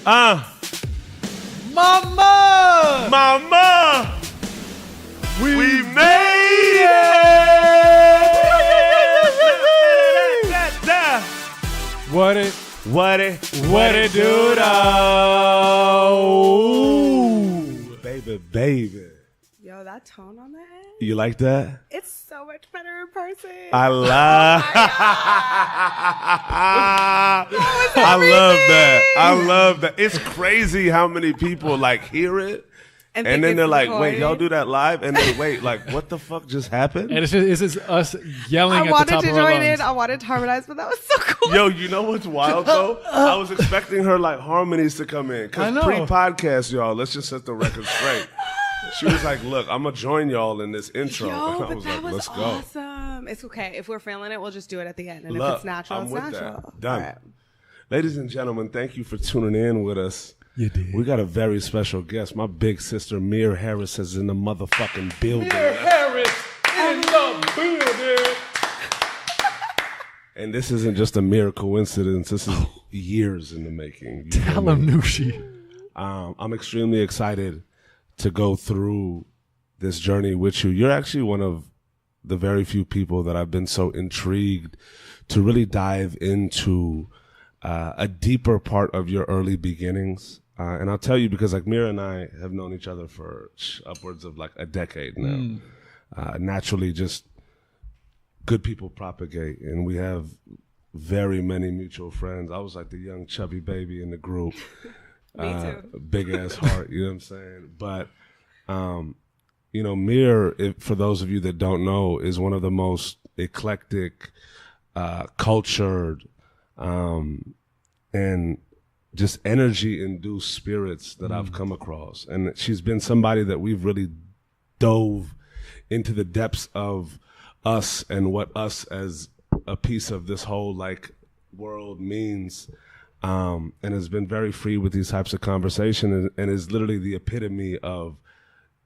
Mama! Mama! We made it! What it do though? Baby. Yo, that tone on the end. You like that? It's so much better in person. I love I love that. It's crazy how many people like hear it. And then they're like, wait, y'all do that live? And then wait, like, what the fuck just happened? And it's just us yelling at the top of our lungs. I wanted to join in. I wanted to harmonize, but that was so cool. Yo, you know what's wild, though? I was expecting her, like, harmonies to come in. Because pre-podcast, y'all, let's just set the record straight. She was like, look, I'm going to join y'all in this intro. Yo, and I was like, let's awesome. Go. It's okay. If we're feeling it, we'll just do it at the end. And look, if it's natural, I'm it's with natural. That. Done. Right. Ladies and gentlemen, thank you for tuning in with us. You did. We got a very special guest. My big sister, Mir Harris, is in the motherfucking building. Mir Harris in the building. And this isn't just a mere coincidence. This is years in the making. Tell him, Nushi. I'm extremely excited to go through this journey with you. You're actually one of the very few people that I've been so intrigued to really dive into a deeper part of your early beginnings. And I'll tell you because like Mir and I have known each other for upwards of like a decade now. Naturally, just good people propagate, and we have very many mutual friends. I was like the young chubby baby in the group. Me too. Big ass heart, you know what I'm saying? But, you know, Mir, for those of you that don't know, is one of the most eclectic, cultured, and just energy-induced spirits that I've come across. And she's been somebody that we've really dove into the depths of us and what us as a piece of this whole, like, world means. And has been very free with these types of conversations and is literally the epitome of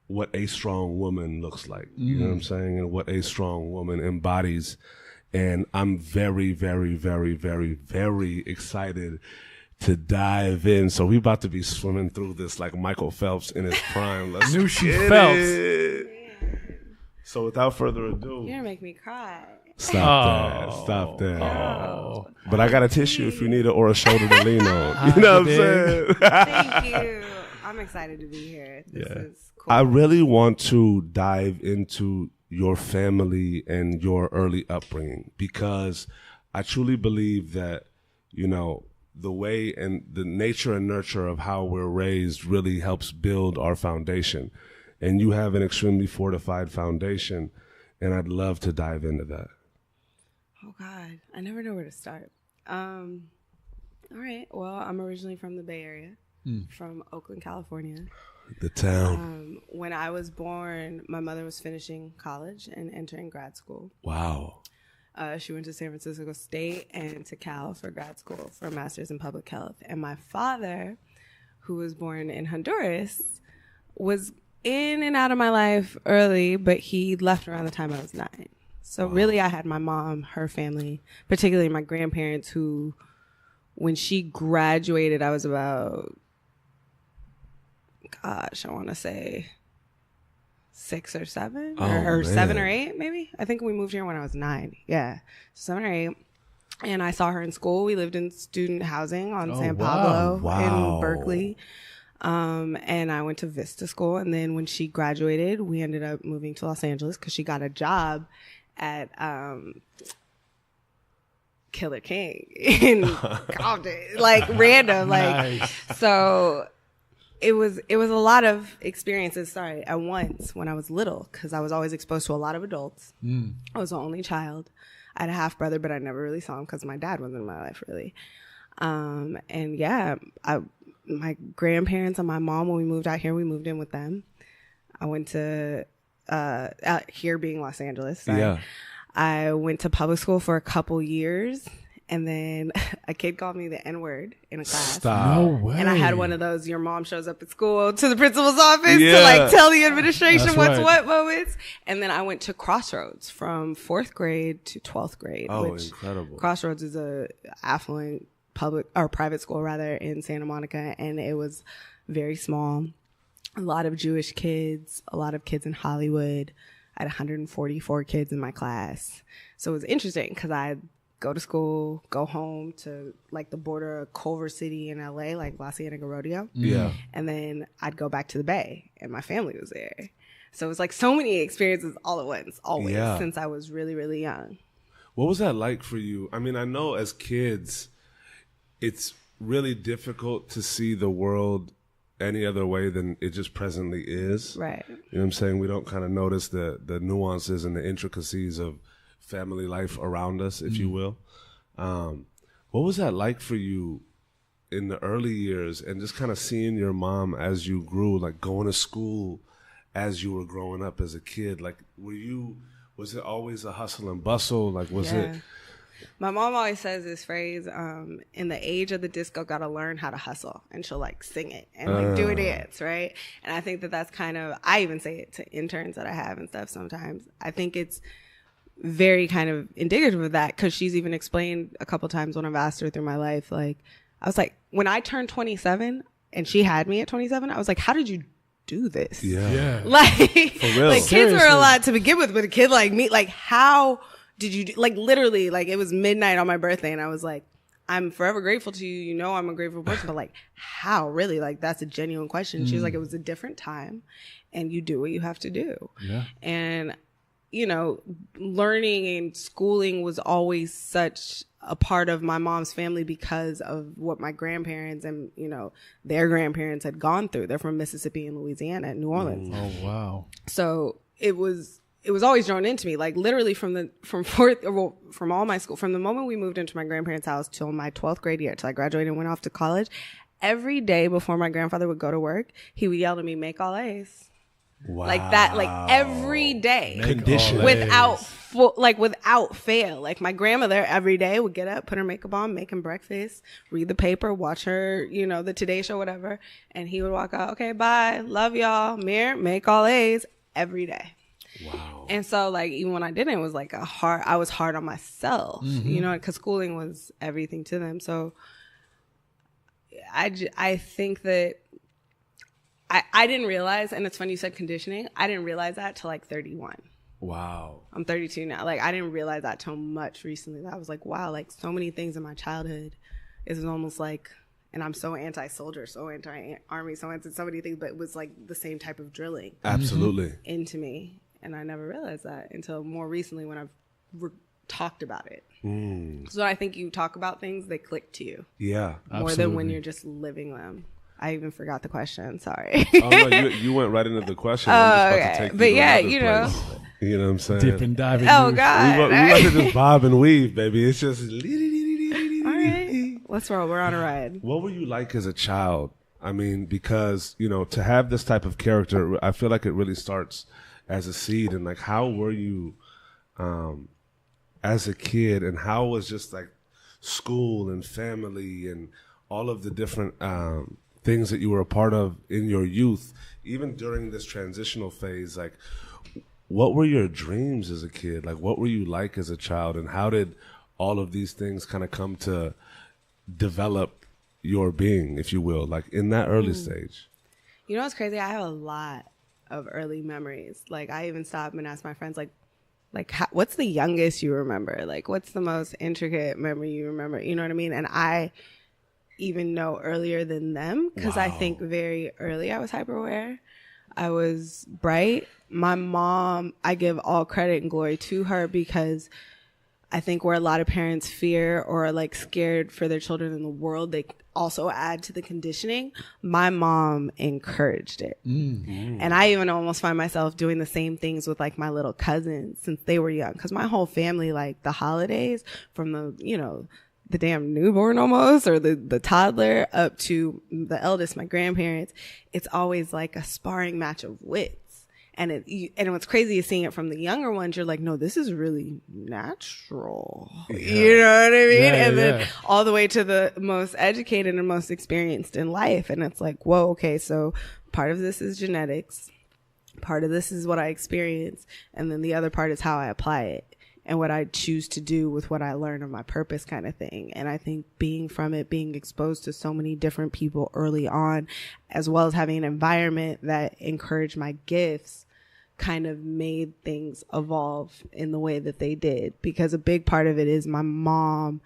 what a strong woman looks like. You know what I'm saying? And what a strong woman embodies. And I'm very, very, very, very, very excited to dive in. So we about to be swimming through this like Michael Phelps in his prime. Let's Nushi Phelps. it. So without further ado. You're gonna make me cry. Stop that. Oh. But I got a tissue if you need it or a shoulder to lean on. You know what I'm saying? Thank you. I'm excited to be here. This is cool. I really want to dive into your family and your early upbringing because I truly believe that, you know, the way and the nature and nurture of how we're raised really helps build our foundation. And you have an extremely fortified foundation, and I'd love to dive into that. Oh, God. I never know where to start. All right. Well, I'm originally from the Bay Area, from Oakland, California. The town. When I was born, my mother was finishing college and entering grad school. Wow. She went to San Francisco State and to Cal for grad school for a master's in public health. And my father, who was born in Honduras, was in and out of my life early, but he left around the time I was 9. So really I had my mom, her family, particularly my grandparents, who, when she graduated, I was about, gosh, I want to say 6 or 7 or 7 or 8, maybe. I think we moved here when I was 9. Yeah. 7 or 8. And I saw her in school. We lived in student housing on San Pablo in Berkeley. And I went to Vista School. And then when she graduated, we ended up moving to Los Angeles because she got a job at Killer King in Compton. Like random. Like nice. So it was a lot of experiences, at once when I was little, because I was always exposed to a lot of adults. I was the only child. I had a half brother, but I never really saw him because my dad wasn't in my life really. And yeah, my grandparents and my mom, when we moved out here, we moved in with them. I went to out here being Los Angeles. Yeah. I went to public school for a couple years. And then a kid called me the N-word in a class. Stop. No way. And I had one of those, your mom shows up at school to the principal's office to like tell the administration That's what's right. what moments. And then I went to Crossroads from 4th grade to 12th grade. Oh, which incredible. Crossroads is a affluent public or private school rather in Santa Monica, and it was very small. A lot of Jewish kids, a lot of kids in Hollywood. I had 144 kids in my class. So it was interesting because I'd go to school, go home to like the border of Culver City in LA, like La Cienega Rodeo. Yeah. And then I'd go back to the Bay and my family was there. So it was like so many experiences all at once, always, since I was really, really young. What was that like for you? I mean, I know as kids, it's really difficult to see the world any other way than it just presently is. Right. You know what I'm saying? We don't kind of notice the nuances and the intricacies of family life around us, if you will. What was that like for you in the early years and just kind of seeing your mom as you grew, like going to school as you were growing up as a kid? Like, was it always a hustle and bustle? Like, was it? My mom always says this phrase, in the age of the disco, gotta learn how to hustle. And she'll like sing it and like do a dance, right? And I think that that's kind of, I even say it to interns that I have and stuff sometimes. I think it's very kind of indicative of that because she's even explained a couple times when I've asked her through my life, like, I was like, when I turned 27 and she had me at 27, I was like, how did you do this? Yeah. Like, For real. like kids were a lot to begin with, but a kid like me, like how did you do, like literally, like it was midnight on my birthday and I was like, I'm forever grateful to you. You know, I'm a grateful person, but like how really? Like that's a genuine question. She was like, it was a different time and you do what you have to do. Yeah. And, you know, learning and schooling was always such a part of my mom's family because of what my grandparents and, you know, their grandparents had gone through. They're from Mississippi and Louisiana and New Orleans. Oh, wow. So it was always drawn into me, like literally from all my school, from the moment we moved into my grandparents' house till my 12th grade year, till I graduated and went off to college. Every day before my grandfather would go to work, he would yell at me, make all A's. Wow. Like that, like every day. Condition. Without fail. Like my grandmother every day would get up, put her makeup on, make him breakfast, read the paper, watch her, you know, the Today Show, whatever. And he would walk out, okay, bye. Love y'all. Mir, make all A's every day. Wow. And so like, even when I didn't, it was like I was hard on myself, you know, because schooling was everything to them. So I think that I didn't realize, and it's funny you said conditioning. I didn't realize that till like 31. Wow. I'm 32 now. Like I didn't realize that till much recently. I was like, wow, like so many things in my childhood. It was almost like, and I'm so anti-soldier, so anti-army, so anti so many things, but it was like the same type of drilling. Absolutely. Into me. And I never realized that until more recently when I've talked about it. So I think you talk about things, they click to you. Yeah. More than when you're just living them. I even forgot the question. Sorry. Oh no, you went right into the question. I'm just about to take but you yeah, to you another know. place. You know what I'm saying? Dip and dive. Oh God. We like to just bob and weave, baby. It's just. All right. Let's roll. We're on a ride. What were you like as a child? I mean, because, you know, to have this type of character, I feel like it really starts as a seed. And like, how were you as a kid, and how was just like school and family and all of the different things that you were a part of in your youth, even during this transitional phase? Like, what were your dreams as a kid? Like, what were you like as a child, and how did all of these things kind of come to develop your being, if you will, like in that early stage? You know what's crazy? I have a lot of early memories. Like I even stop and ask my friends, like what's the youngest you remember? Like what's the most intricate memory you remember? You know what I mean? And I even know earlier than them because I think very early I was hyper aware. I was bright. My mom, I give all credit and glory to her because I think where a lot of parents fear or are like scared for their children in the world, they also add to the conditioning. My mom encouraged it. And I even almost find myself doing the same things with like my little cousins since they were young. Cause my whole family, like the holidays from the, you know, the damn newborn almost or the toddler up to the eldest, my grandparents, it's always like a sparring match of wits. And what's crazy is seeing it from the younger ones. You're like, no, this is really natural. Yeah. You know what I mean? Yeah, and then all the way to the most educated and most experienced in life. And it's like, whoa, okay, so part of this is genetics. Part of this is what I experience. And then the other part is how I apply it. and what I choose to do with what I learn of my purpose kind of thing. And I think being exposed to so many different people early on, as well as having an environment that encouraged my gifts, kind of made things evolve in the way that they did. Because a big part of it is my mom,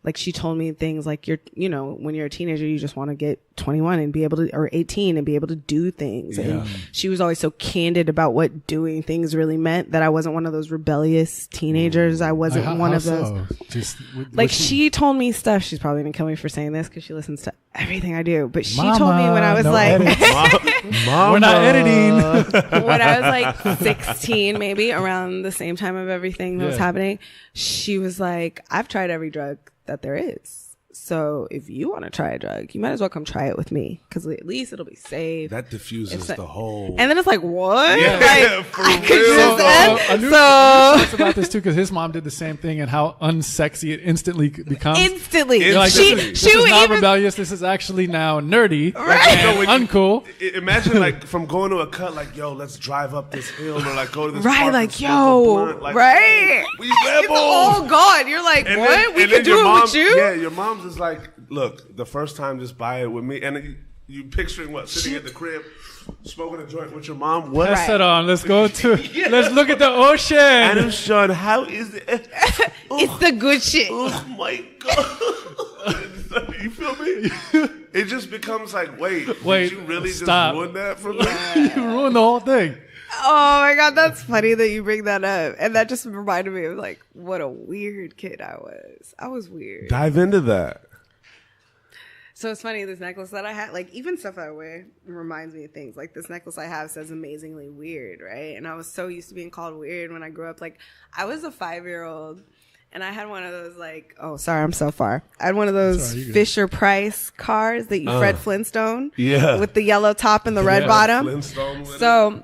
like she told me things like, when you're a teenager, you just want to get 21 and be able to, or 18 and be able to do things. Yeah. And she was always so candid about what doing things really meant that I wasn't one of those rebellious teenagers. I wasn't one of those. She told me stuff. She's probably going to kill me for saying this because she listens to everything I do. But she told me when I was we're not editing. When I was like 16, maybe around the same time of everything that was happening, she was like, I've tried every drug that there is. So if you want to try a drug, you might as well come try it with me because at least it'll be safe. That diffuses the whole. And then it's like, what? Yeah, like, for real. Anu talks about this too because his mom did the same thing and how unsexy it instantly becomes. Instantly. Like, she this is not rebellious. This is actually now nerdy. Right. And uncool. Imagine like from going to a cut, like, yo, let's drive up this hill or like go to this right, park like, and yo, blunt. Like, right. We rebels. Oh, God. You're like, and what? Then, we can do it with you? Yeah, your mom's just like, look, the first time, just buy it with me. And you picturing what? Sitting at the crib, smoking a joint with your mom? What? Pass it on. Let's go to, let's look at the ocean. Adam Sean, how is it? It's the good shit. Oh, my God. You feel me? It just becomes like, wait, did you really stop. just ruin that for me? You ruined the whole thing. Oh my God, that's funny that you bring that up. And that just reminded me of like, what a weird kid I was. I was weird. Dive into that. So it's funny, this necklace that I had, like even stuff I wear reminds me of things. Like this necklace I have says amazingly weird, right? And I was so used to being called weird when I grew up. Like I was a 5-year-old and I had one of those like, oh, sorry, I'm so far. I had one of those Fisher Price cars that you Fred Flintstone. Yeah. With the yellow top and the red bottom. Flintstone with so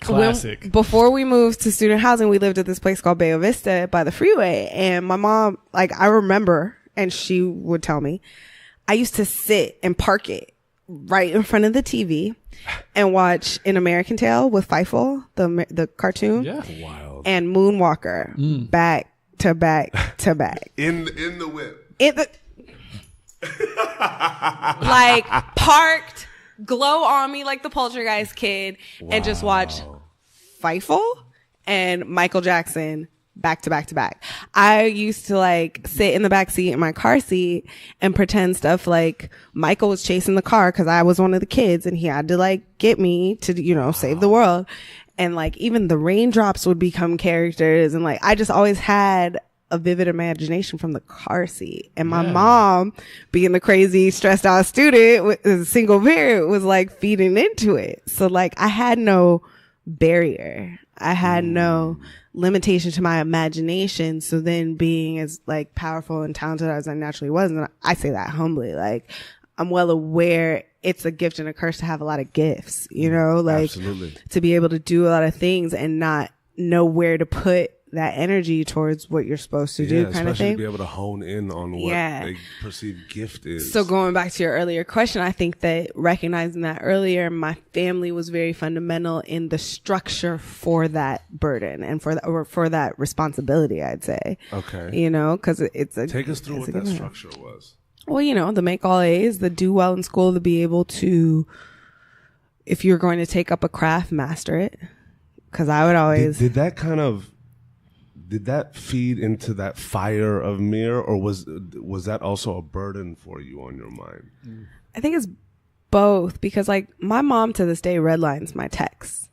classic. Before we moved to student housing, we lived at this place called Bayo Vista by the freeway. And my mom, like I remember, and she would tell me, I used to sit and park it right in front of the TV and watch An American Tail with Feifel, the cartoon. Yeah. Wild. And Moonwalker back to back to back. In the whip. Like parked, glow on me like the Poltergeist kid, and just watch Feifel and Michael Jackson back to back to back. I used to like sit in the back seat in my car seat and pretend stuff like Michael was chasing the car because I was one of the kids and he had to like get me to, save the world. And like even the raindrops would become characters. And like I just always had a vivid imagination from the car seat. And my mom, being the crazy stressed out student with a single parent, was like feeding into it. So like I had no barrier. I had no limitation to my imagination. So then being as like powerful and talented as I naturally was, and I say that humbly, like I'm well aware it's a gift and a curse to have a lot of gifts, like absolutely. To be able to do a lot of things and not know where to put that energy towards what you're supposed to do, kind of thing. To be able to hone in on what a perceived gift is. So going back to your earlier question, I think that recognizing that earlier, my family was very fundamental in the structure for that burden and for that responsibility, I'd say. Okay. Because it's a... Take us through what that structure was. Well, the make all A's, the do well in school, to be able to, if you're going to take up a craft, master it. Because I would always... Did that feed into that fire of Mir, or was that also a burden for you on your mind? I think it's both, because like my mom to this day redlines my texts.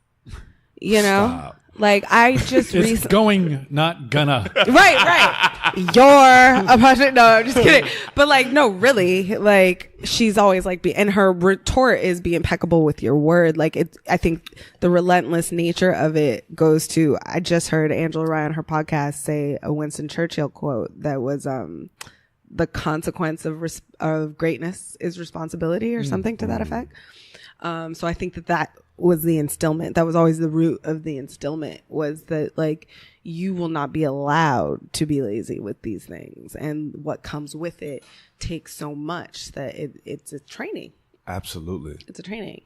Stop. Like I just it's going, not gonna. Right. You're a project. No, I'm just kidding. But like, no, really, like she's always like, and her retort is be impeccable with your word. Like I think the relentless nature of it goes to, I just heard Angela Rye on her podcast say a Winston Churchill quote that was, the consequence of greatness is responsibility or something to that effect. So I think that was the instillment. That was always the root of the instillment, was that like you will not be allowed to be lazy with these things, and what comes with it takes so much that it's a training. Absolutely. It's a training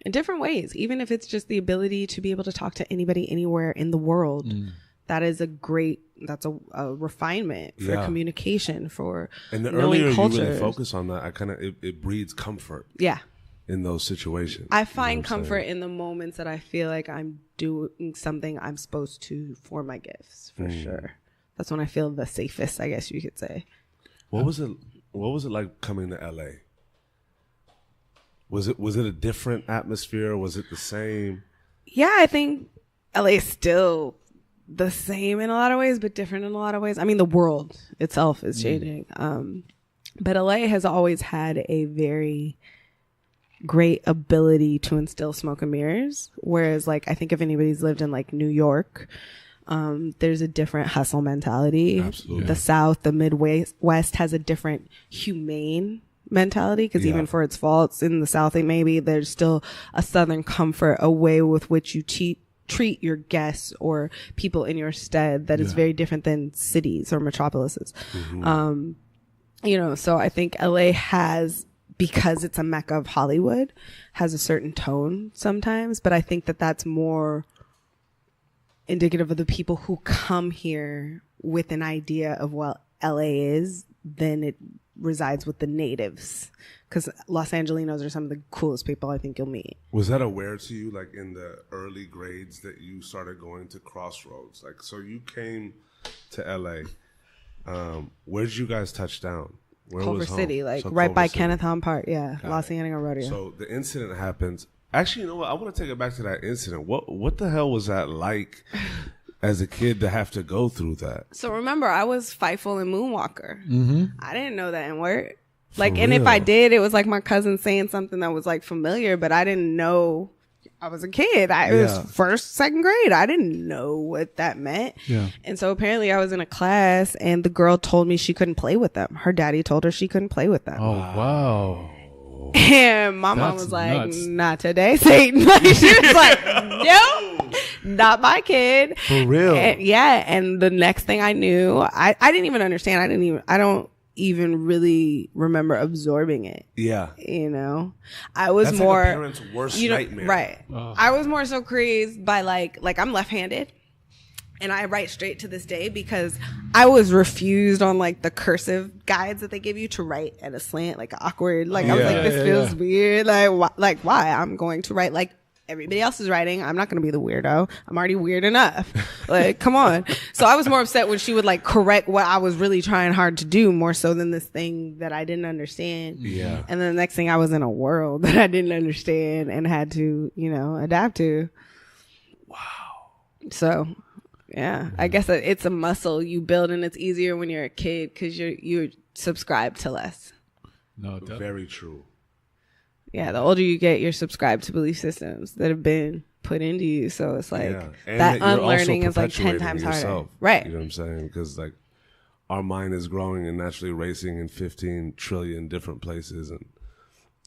in different ways, even if it's just the ability to be able to talk to anybody anywhere in the world. that is that's a refinement for communication, for and the knowing earlier cultures. you really focus on that, it breeds comfort. Yeah. In those situations, I find comfort in the moments that I feel like I'm doing something I'm supposed to for my gifts, for sure. That's when I feel the safest, I guess you could say. What was it like coming to LA? Was it a different atmosphere? Was it the same? Yeah, I think LA is still the same in a lot of ways, but different in a lot of ways. I mean, the world itself is changing. But LA has always had a very great ability to instill smoke and mirrors. Whereas, like, I think if anybody's lived in like New York, there's a different hustle mentality. Absolutely. The South, the Midwest has a different humane mentality, because even for its faults in the South, maybe there's still a Southern comfort, a way with which you treat your guests or people in your stead that is very different than cities or metropolises. So I think LA has, because it's a mecca of Hollywood, has a certain tone sometimes, but I think that that's more indicative of the people who come here with an idea of what LA is than it resides with the natives, because Los Angelinos are some of the coolest people I think you'll meet. Was that aware to you, like in the early grades, that you started going to crossroads? Like, so you came to LA. Where did you guys touch down? Where Culver was home? City, like So right Culver by City. Kenneth Hahn Park. Yeah, Los Angeles Rodeo. So the incident happens. Actually, you know what? I want to take it back to that incident. What the hell was that like as a kid to have to go through that? So remember, I was Fightful and Moonwalker. I didn't know that in word. Like, For and if real? I did, it was like my cousin saying something that was like familiar, but I didn't know. I was a kid. It was first, second grade. I didn't know what that meant. Yeah. And so apparently I was in a class and the girl told me she couldn't play with them. Her daddy told her she couldn't play with them. Oh, wow. And my mom That's was like, nuts. not today, Satan. Like, she was like, no, not my kid. For real? And the next thing I knew, I didn't even understand. I don't even really remember absorbing it. Yeah. You know, I was That's more like a parent's worst nightmare. Right. Oh. I was more so crazed by like I'm left-handed. And I write straight to this day because I was refused on like the cursive guides that they give you to write at a slant, like awkward. Like I was like, this feels weird. Like why? I'm going to write like everybody else is writing. I'm not going to be the weirdo. I'm already weird enough. Like, come on. So I was more upset when she would like correct what I was really trying hard to do, more so than this thing that I didn't understand. Yeah. And then the next thing, I was in a world that I didn't understand and had to, adapt to. Wow. So, yeah, I guess it's a muscle you build, and it's easier when you're a kid because you're subscribed to less. No, definitely. Very true. Yeah, the older you get, you're subscribed to belief systems that have been put into you. So it's like And that you're also unlearning is like 10 perpetuating times yourself, harder. Right. You know what I'm saying? Because like our mind is growing and naturally racing in 15 trillion different places and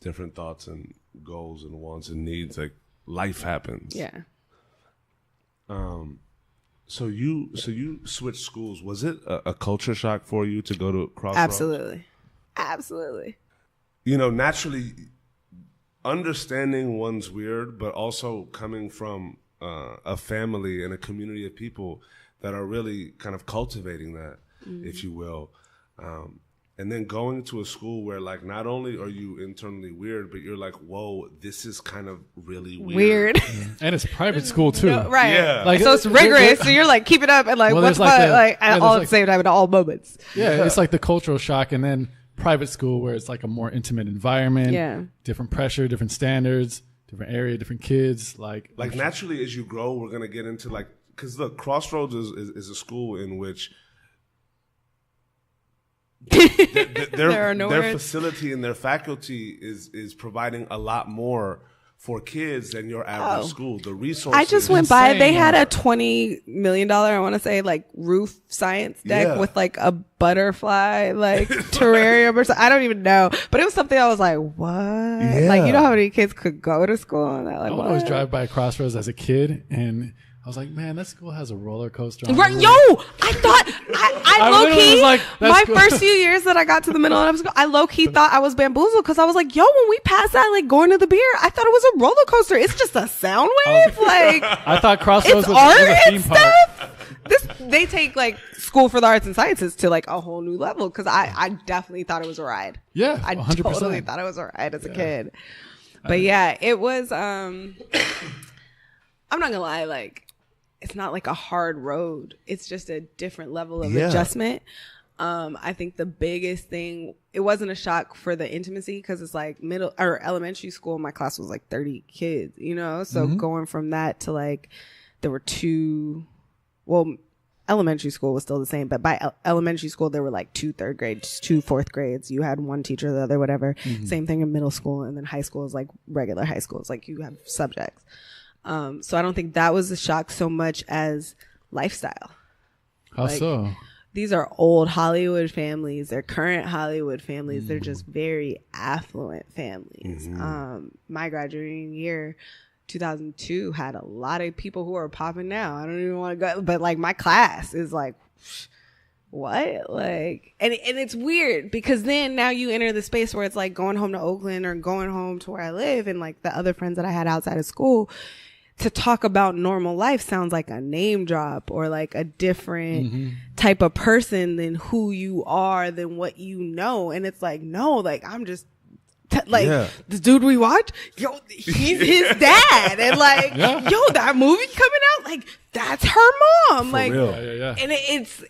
different thoughts and goals and wants and needs. Like life happens. Yeah. So you switched schools. Was it a culture shock for you to go to Crossroads? Absolutely. You know, naturally, understanding one's weird, but also coming from a family and a community of people that are really kind of cultivating that, if you will. And then going to a school where, like, not only are you internally weird, but you're like, whoa, this is kind of really weird. And it's private school too. No, right. Yeah. Like, So it's rigorous. So you're like, keep it up and like, Well, what's there's like like yeah, at all there's at the like- same time at all moments. Yeah, it's like the cultural shock, and then private school where it's like a more intimate environment. Yeah. Different pressure, different standards, different area, different kids. Like Naturally, as you grow, we're going to get into, like, because look, Crossroads is a school in which There are no their words. facility and their faculty is providing a lot more for kids than your average school. The resources. I just went by. Insane. They had a $20 million, I want to say, like roof science deck Yeah. with like a butterfly like terrarium or something. I don't even know, but it was something I was like, what? Yeah. Like, you know how many kids could go to school and that? Like, I would what? always drive by Crossroads as a kid, and I was like, man, that school has a roller coaster. on Right, it. yo, I thought I I low literally key was like, my that's cool. first few years that I got to the middle of school, I low key thought I was bamboozled because I was like, yo, when we passed that, like going to the beer, I thought it was a roller coaster. It's just a sound wave, like I thought Crossroads it's was art a theme and park. stuff. they take like school for the arts and sciences to like a whole new level. Cause I definitely thought it was a ride. Yeah. 100%. I totally thought it was a ride as a kid. But yeah, it was, I'm not gonna lie. Like, it's not like a hard road. It's just a different level of adjustment. I think the biggest thing, it wasn't a shock for the intimacy because it's like middle or elementary school. My class was like 30 kids, you know? So going from that to like, there were elementary school was still the same, but by elementary school, there were like 2 third grades, 2 fourth grades. You had one teacher, the other, whatever. Same thing in middle school. And then high school is like regular high school. It's like you have subjects. So I don't think that was a shock so much as lifestyle. How so? These are old Hollywood families. They're current Hollywood families. They're just very affluent families. My graduating year, 2002, had a lot of people who are popping now. I don't even want to go, but like my class is like, what? Like, and it's weird because then now you enter the space where it's like going home to Oakland or going home to where I live, and like the other friends that I had outside of school. To talk about normal life sounds like a name drop or like a different type of person than who you are, than what you know. And it's like, no, like I'm just this dude we watch, yo, he's his dad. And like, yo, that movie coming out, like that's her mom. For like, real. And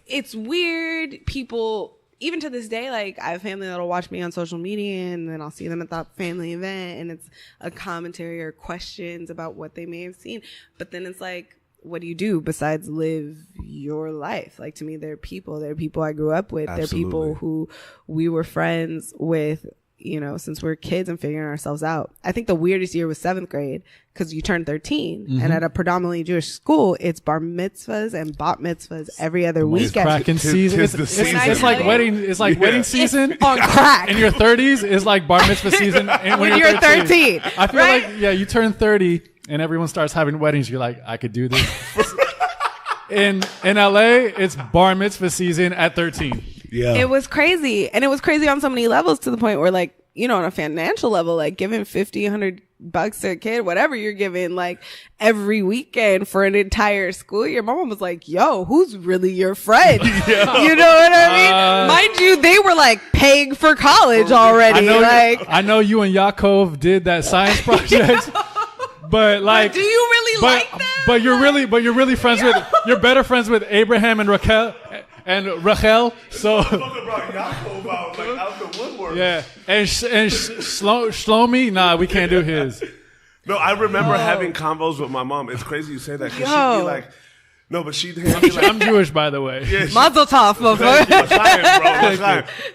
it's weird. People, even to this day, like I have family that'll watch me on social media and then I'll see them at that family event and it's a commentary or questions about what they may have seen. But then it's like, what do you do besides live your life? Like to me, they're people I grew up with. Absolutely. They're people who we were friends with, you know, since we were kids and figuring ourselves out. I think the weirdest year was 7th grade because you turned 13 and at a predominantly Jewish school, it's bar mitzvahs and bat mitzvahs every other weekend. Cracking season. It's like wedding. It's like wedding season on crack. In your 30s is like bar mitzvah season. And when you're 13. I feel like you turn 30 and everyone starts having weddings. You're like, I could do this. In LA, it's bar mitzvah season at 13. Yeah. It was crazy. And it was crazy on so many levels to the point where like, you know, on a financial level, like giving $50, $100 to a kid, whatever you're giving, like every weekend for an entire school year. My mom was like, yo, who's really your friend? You know what I mean? Mind you, they were like paying for college already. I know you and Yaakov did that science project. But like, do you really like them? But you're really friends with, you're better friends with Abraham and Rachel. So yeah, and Shlomi, nah, we can't do his. No, I remember having convos with my mom. It's crazy you say that because she'd be like, no, but she'd hand me like, I'm Jewish, by the way. Yeah, Mazel tov, bro.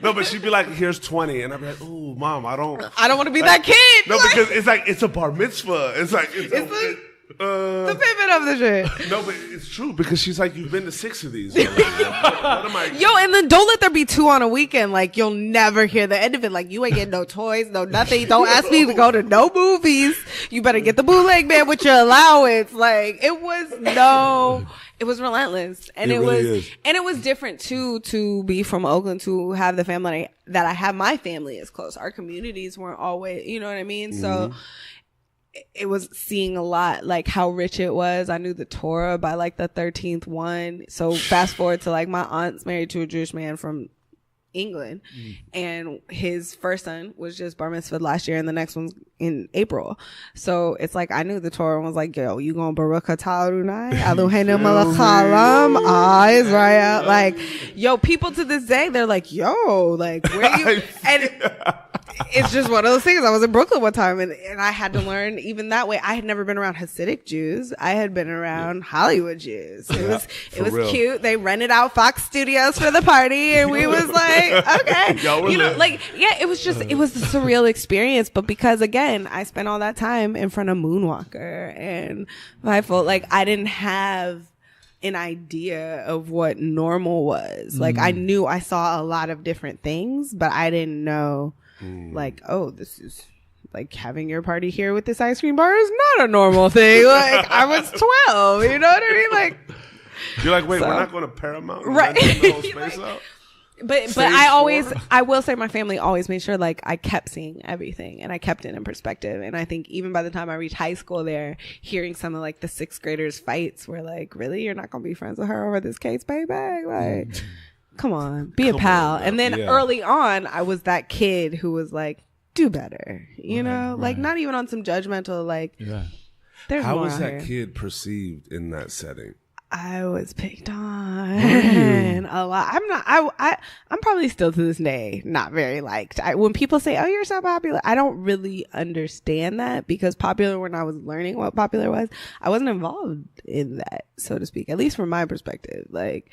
No, but she'd be like, here's 20, and I'd be like, ooh, mom, I don't want to be that kid. No, because it's like it's a bar mitzvah. It's like the pivot of the shit. No, but it's true because she's like, you've been to 6 of these. What am I? Yo, and then don't let there be 2 on a weekend. Like you'll never hear the end of it. Like you ain't getting no toys, no nothing. Don't ask me to go to no movies. You better get the bootleg man with your allowance. Like it was relentless, and it was different too to be from Oakland, to have the family that I have. My family is close. Our communities weren't always, you know what I mean. So it was seeing a lot, like how rich it was. I knew the Torah by like the 13th one. So fast forward to like my aunt's married to a Jewish man from England, and his first son was just bar mitzvah last year, and the next one's in April. So it's like I knew the Torah and was like, yo, you gonna Baruch atah Adonai Eloheinu melech haolam Israel. Like, yo, people to this day, they're like, yo, like where you and it's just one of those things. I was in Brooklyn one time and I had to learn even that way. I had never been around Hasidic Jews. I had been around Hollywood Jews. It was cute. They rented out Fox Studios for the party, and we was like, okay, you know, like, yeah, it was a surreal experience. But because again, I spent all that time in front of Moonwalker and Mindful, like I didn't have an idea of what normal was. Like I saw a lot of different things, but I didn't know like, oh, this is like having your party here with this ice cream bar is not a normal thing. Like I was 12, you know what I mean? Like you're like, wait, we're not going to Paramount, right? The whole space out? But I will say my family always made sure like I kept seeing everything and I kept it in perspective. And I think even by the time I reached high school there, hearing some of like the sixth graders fights were like, really? You're not going to be friends with her over this case, baby? Like, come on, be a pal. And then early on, I was that kid who was like, do better, you know, like not even on some judgmental, like, there's How more was that here. kid perceived in that setting? I was picked on a lot. I'm probably still to this day not very liked. When people say, oh, you're so popular, I don't really understand that, because popular, when I was learning what popular was, I wasn't involved in that, so to speak, at least from my perspective. Like,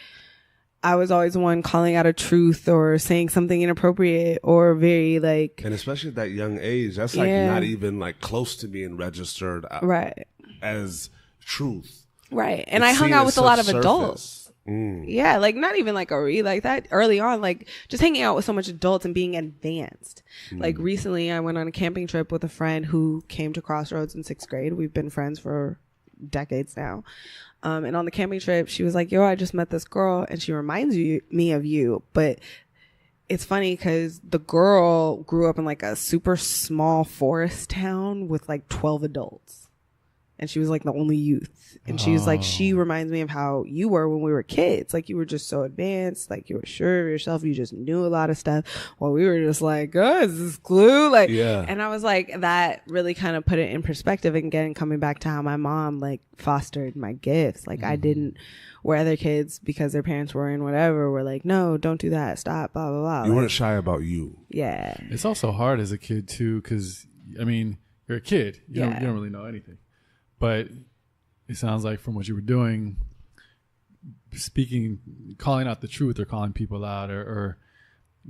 I was always the one calling out a truth or saying something inappropriate or very like. And especially at that young age, that's like not even like close to being registered as truth. Right. And I hung out with a lot of adults. Yeah. Like not even like like that early on, like just hanging out with so much adults and being advanced. Like recently I went on a camping trip with a friend who came to Crossroads in 6th grade. We've been friends for decades now. And on the camping trip, she was like, yo, I just met this girl and she reminds me of you. But it's funny because the girl grew up in like a super small forest town with like 12 adults. And she was like the only youth. And she was like, she reminds me of how you were when we were kids. Like you were just so advanced. Like you were sure of yourself. You just knew a lot of stuff. While we were just like, oh, is this glue? Like, and I was like, that really kind of put it in perspective. And again, coming back to how my mom like fostered my gifts. Like I didn't, where other kids, because their parents were in whatever, were like, no, don't do that. Stop, blah, blah, blah. You weren't shy about you. Yeah. It's also hard as a kid too. Cause I mean, you're a kid. You don't really know anything. But it sounds like from what you were doing, calling out the truth or calling people out or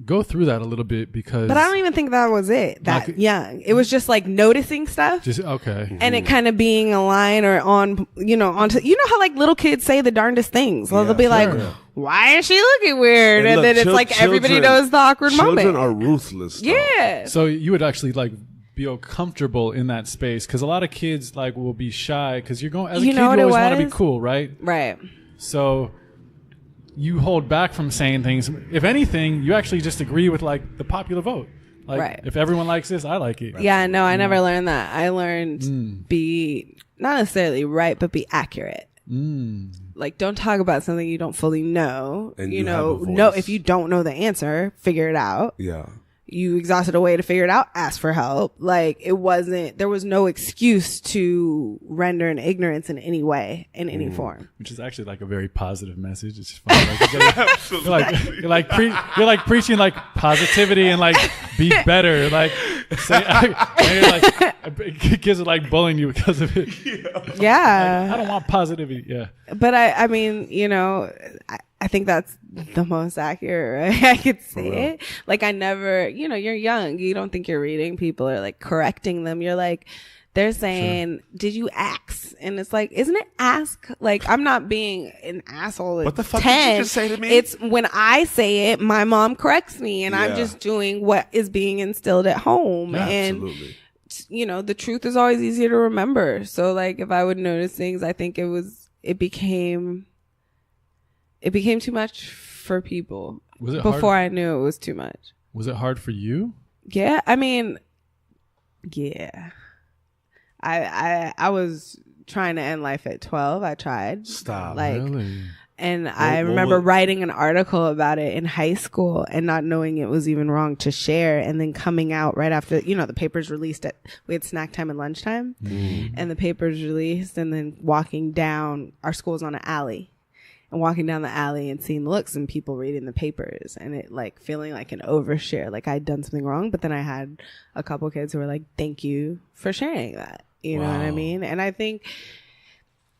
go through that a little bit, because. But I don't even think that was it that young. It was just like noticing stuff. Just, okay. And it kind of being a line or on, onto, how like little kids say the darndest things. Well, they'll be like, why is she looking weird? And then it's like everybody knows the awkward moment. Children are ruthless. Yeah. So you would actually like feel comfortable in that space, because a lot of kids like will be shy because you're going as a kid, you always want to be cool, right? So you hold back from saying things. If anything, you actually just agree with like the popular vote. Like if everyone likes this, I like it. No, I never learned that. I learned be not necessarily right, but be accurate. Like don't talk about something you don't fully know. And no, if you don't know the answer, figure it out. You exhausted a way to figure it out, ask for help. Like there was no excuse to render an ignorance in any way, in any form. Which is actually like a very positive message. It's just fun. You're like preaching like positivity and like be better. Like say, kids are like bullying you because of it. Yeah. Like, I don't want positivity. Yeah. But I mean, I think that's the most accurate, right? I could say it. Like I never, you're young. You don't think you're reading. People are like correcting them. You're like, they're saying, did you ask? And it's like, isn't it ask? Like I'm not being an asshole. What the fuck did you just say to me? It's when I say it, my mom corrects me and I'm just doing what is being instilled at home. Absolutely. And the truth is always easier to remember. So like if I would notice things, I think it became too much for people. Was it before hard? I knew it was too much? Was it hard for you? Yeah, I mean, yeah. I was trying to end life at 12. I tried. Stop. Really? And I remember writing an article about it in high school and not knowing it was even wrong to share, and then coming out right after, the papers released we had snack time and lunchtime, and the papers released, and then walking down, our school's on an alley. And walking down the alley and seeing looks and people reading the papers and it like feeling like an overshare, like I'd done something wrong. But then I had a couple kids who were like, thank you for sharing that. You know what I mean? And I think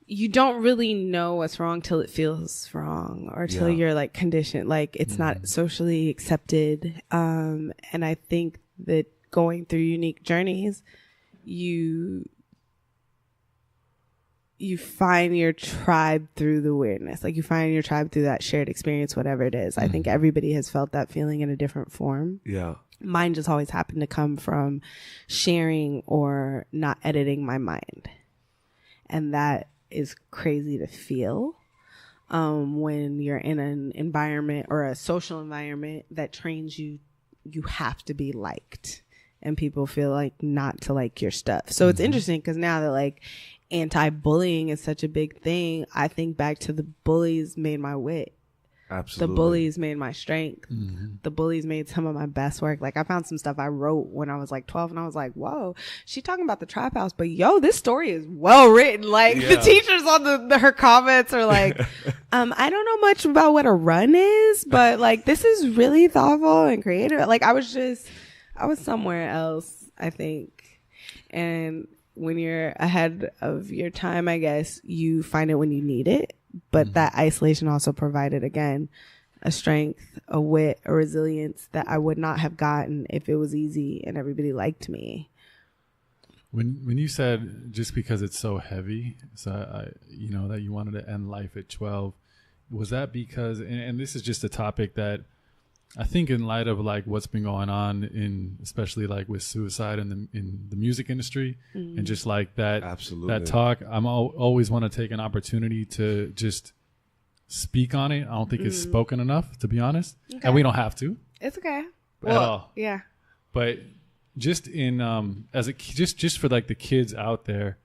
you don't really know what's wrong till it feels wrong or till you're like conditioned, like it's not socially accepted. And I think that going through unique journeys, you find your tribe through the weirdness. Like you find your tribe through that shared experience, whatever it is. I think everybody has felt that feeling in a different form. Yeah. Mine just always happened to come from sharing or not editing my mind. And that is crazy to feel. when you're in an environment or a social environment that trains you have to be liked, and people feel like not to like your stuff. So it's interesting because now that like anti-bullying is such a big thing, I think back to the bullies made my wit. Absolutely. The bullies made my strength. The bullies made some of my best work. Like I found some stuff I wrote when I was like 12 and I was like, whoa, she talking about the trap house, but yo, this story is well written. Like the teachers on her comments are like, I don't know much about what a run is, but like this is really thoughtful and creative. Like I was somewhere else, I think. And when you're ahead of your time, I guess you find it when you need it. But that isolation also provided, again, a strength, a wit, a resilience that I would not have gotten if it was easy and everybody liked me. When you said just because it's so heavy, so that you wanted to end life at 12, was that because, and this is just a topic that I think in light of like what's been going on in, especially like with suicide in the music industry, and just like that, that talk, I'm always want to take an opportunity to just speak on it. I don't think it's spoken enough, to be honest. Okay. And we don't have to. It's okay. At all. Yeah. But just in, just for like the kids out there,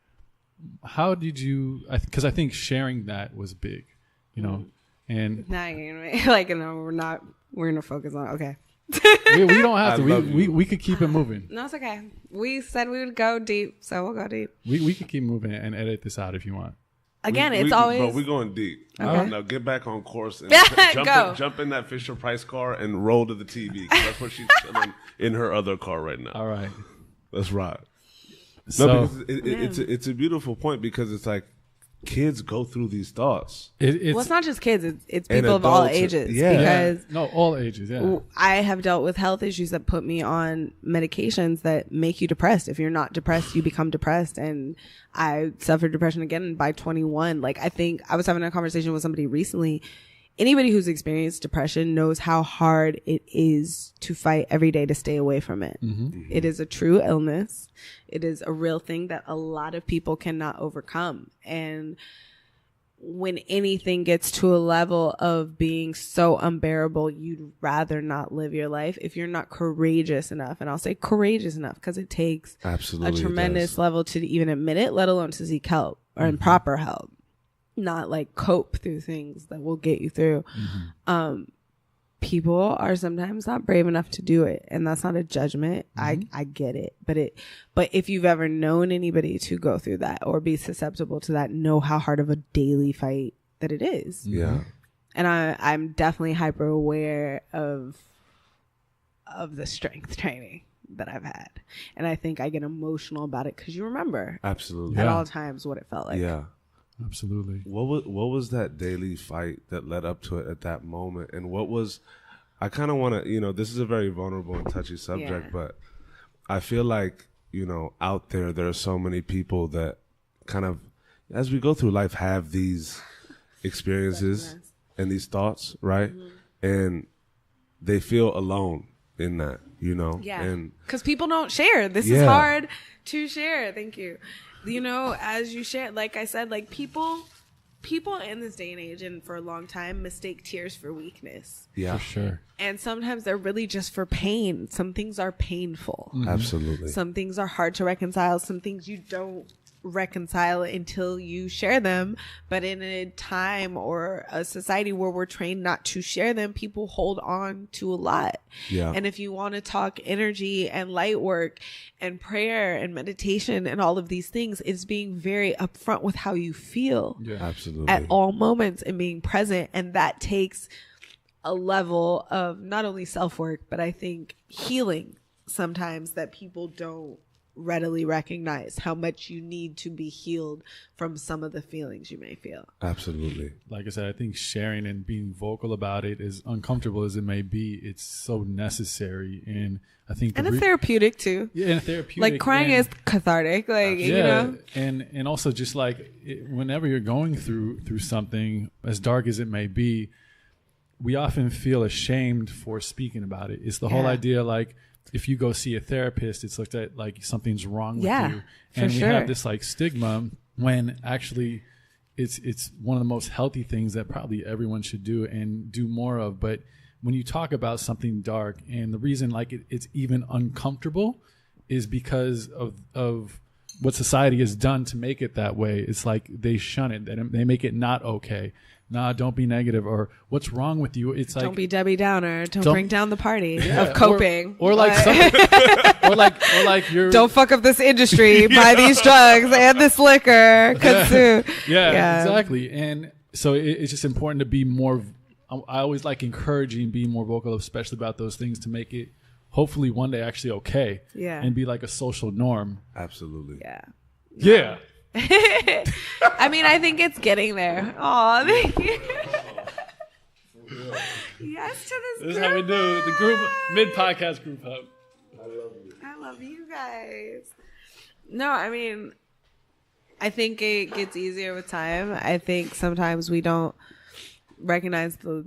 how did you, cause I think sharing that was big, and we're going to focus on, okay. we don't have to. We could keep it moving. No, it's okay. We said we would go deep, so we'll go deep. We could keep moving and edit this out if you want. Again, But we're going deep. Okay. Now get back on course and jump in that Fisher Price car and roll to the TV. That's what she's chilling in her other car right now. All right. That's right. No, because it's a beautiful point, because it's like, kids go through these thoughts. It's not just kids. It's people of all ages. Yeah. All ages. Yeah. I have dealt with health issues that put me on medications that make you depressed. If you're not depressed, you become depressed. And I suffered depression again by 21. Like, I think I was having a conversation with somebody recently. Anybody who's experienced depression knows how hard it is to fight every day to stay away from it. It is a true illness. It is a real thing that a lot of people cannot overcome. And when anything gets to a level of being so unbearable, you'd rather not live your life if you're not courageous enough. And I'll say courageous enough because it takes a tremendous level to even admit it, let alone to seek help or proper help. Not like cope through things that will get you through. People are sometimes not brave enough to do it, and that's not a judgment. I get it, but if you've ever known anybody to go through that or be susceptible to that, know how hard of a daily fight that it is. Yeah. And I'm definitely hyper aware of the strength training that I've had, and I think I get emotional about it because you remember absolutely at all times what it felt like. Yeah. Absolutely. What was that daily fight that led up to it at that moment? And what was, I kind of want to, this is a very vulnerable and touchy subject, but I feel like, out there are so many people that kind of, as we go through life, have these experiences and these thoughts, right? And they feel alone in that, Yeah. And because people don't share. This is hard to share. Thank you. As you share, like I said, like people in this day and age and for a long time mistake tears for weakness. Yeah, for sure. And sometimes they're really just for pain. Some things are painful. Absolutely. Some things are hard to reconcile. Some things you don't reconcile until you share them. But in a time or a society where we're trained not to share them, people hold on to a lot. Yeah. And if you want to talk energy and light work and prayer and meditation and all of these things, it's being very upfront with how you feel. Yeah, absolutely. At all moments and being present. And that takes a level of not only self-work, but I think healing sometimes that people don't readily recognize how much you need to be healed from some of the feelings you may feel. Absolutely. Like I said, I think sharing and being vocal about it, as uncomfortable as it may be, it's so necessary. And I think it's therapeutic too. Yeah, and therapeutic. Like crying is cathartic. Like and also just like whenever you're going through something as dark as it may be, we often feel ashamed for speaking about it. It's the whole idea, like, if you go see a therapist, it's looked at like something's wrong with you. And we have this like stigma when actually it's one of the most healthy things that probably everyone should do and do more of. But when you talk about something dark, and the reason like it's even uncomfortable is because of what society has done to make it that way. It's like they shun it. They make it not okay. Nah, don't be negative, or what's wrong with you? It's like, don't be Debbie Downer. Don't bring down the party of coping. Or like something, or like you're, don't fuck up this industry. Buy these drugs and this liquor. Consume. Yeah, exactly. And so it's just important to be more. I always like encouraging being more vocal, especially about those things, to make it hopefully one day actually okay. Yeah, and be like a social norm. Absolutely. Yeah. I mean, I think it's getting there. Oh, thank you. Yes to this is how we do the group mid-podcast group hub. I love you guys. No, I mean, I think it gets easier with time. I think sometimes we don't recognize the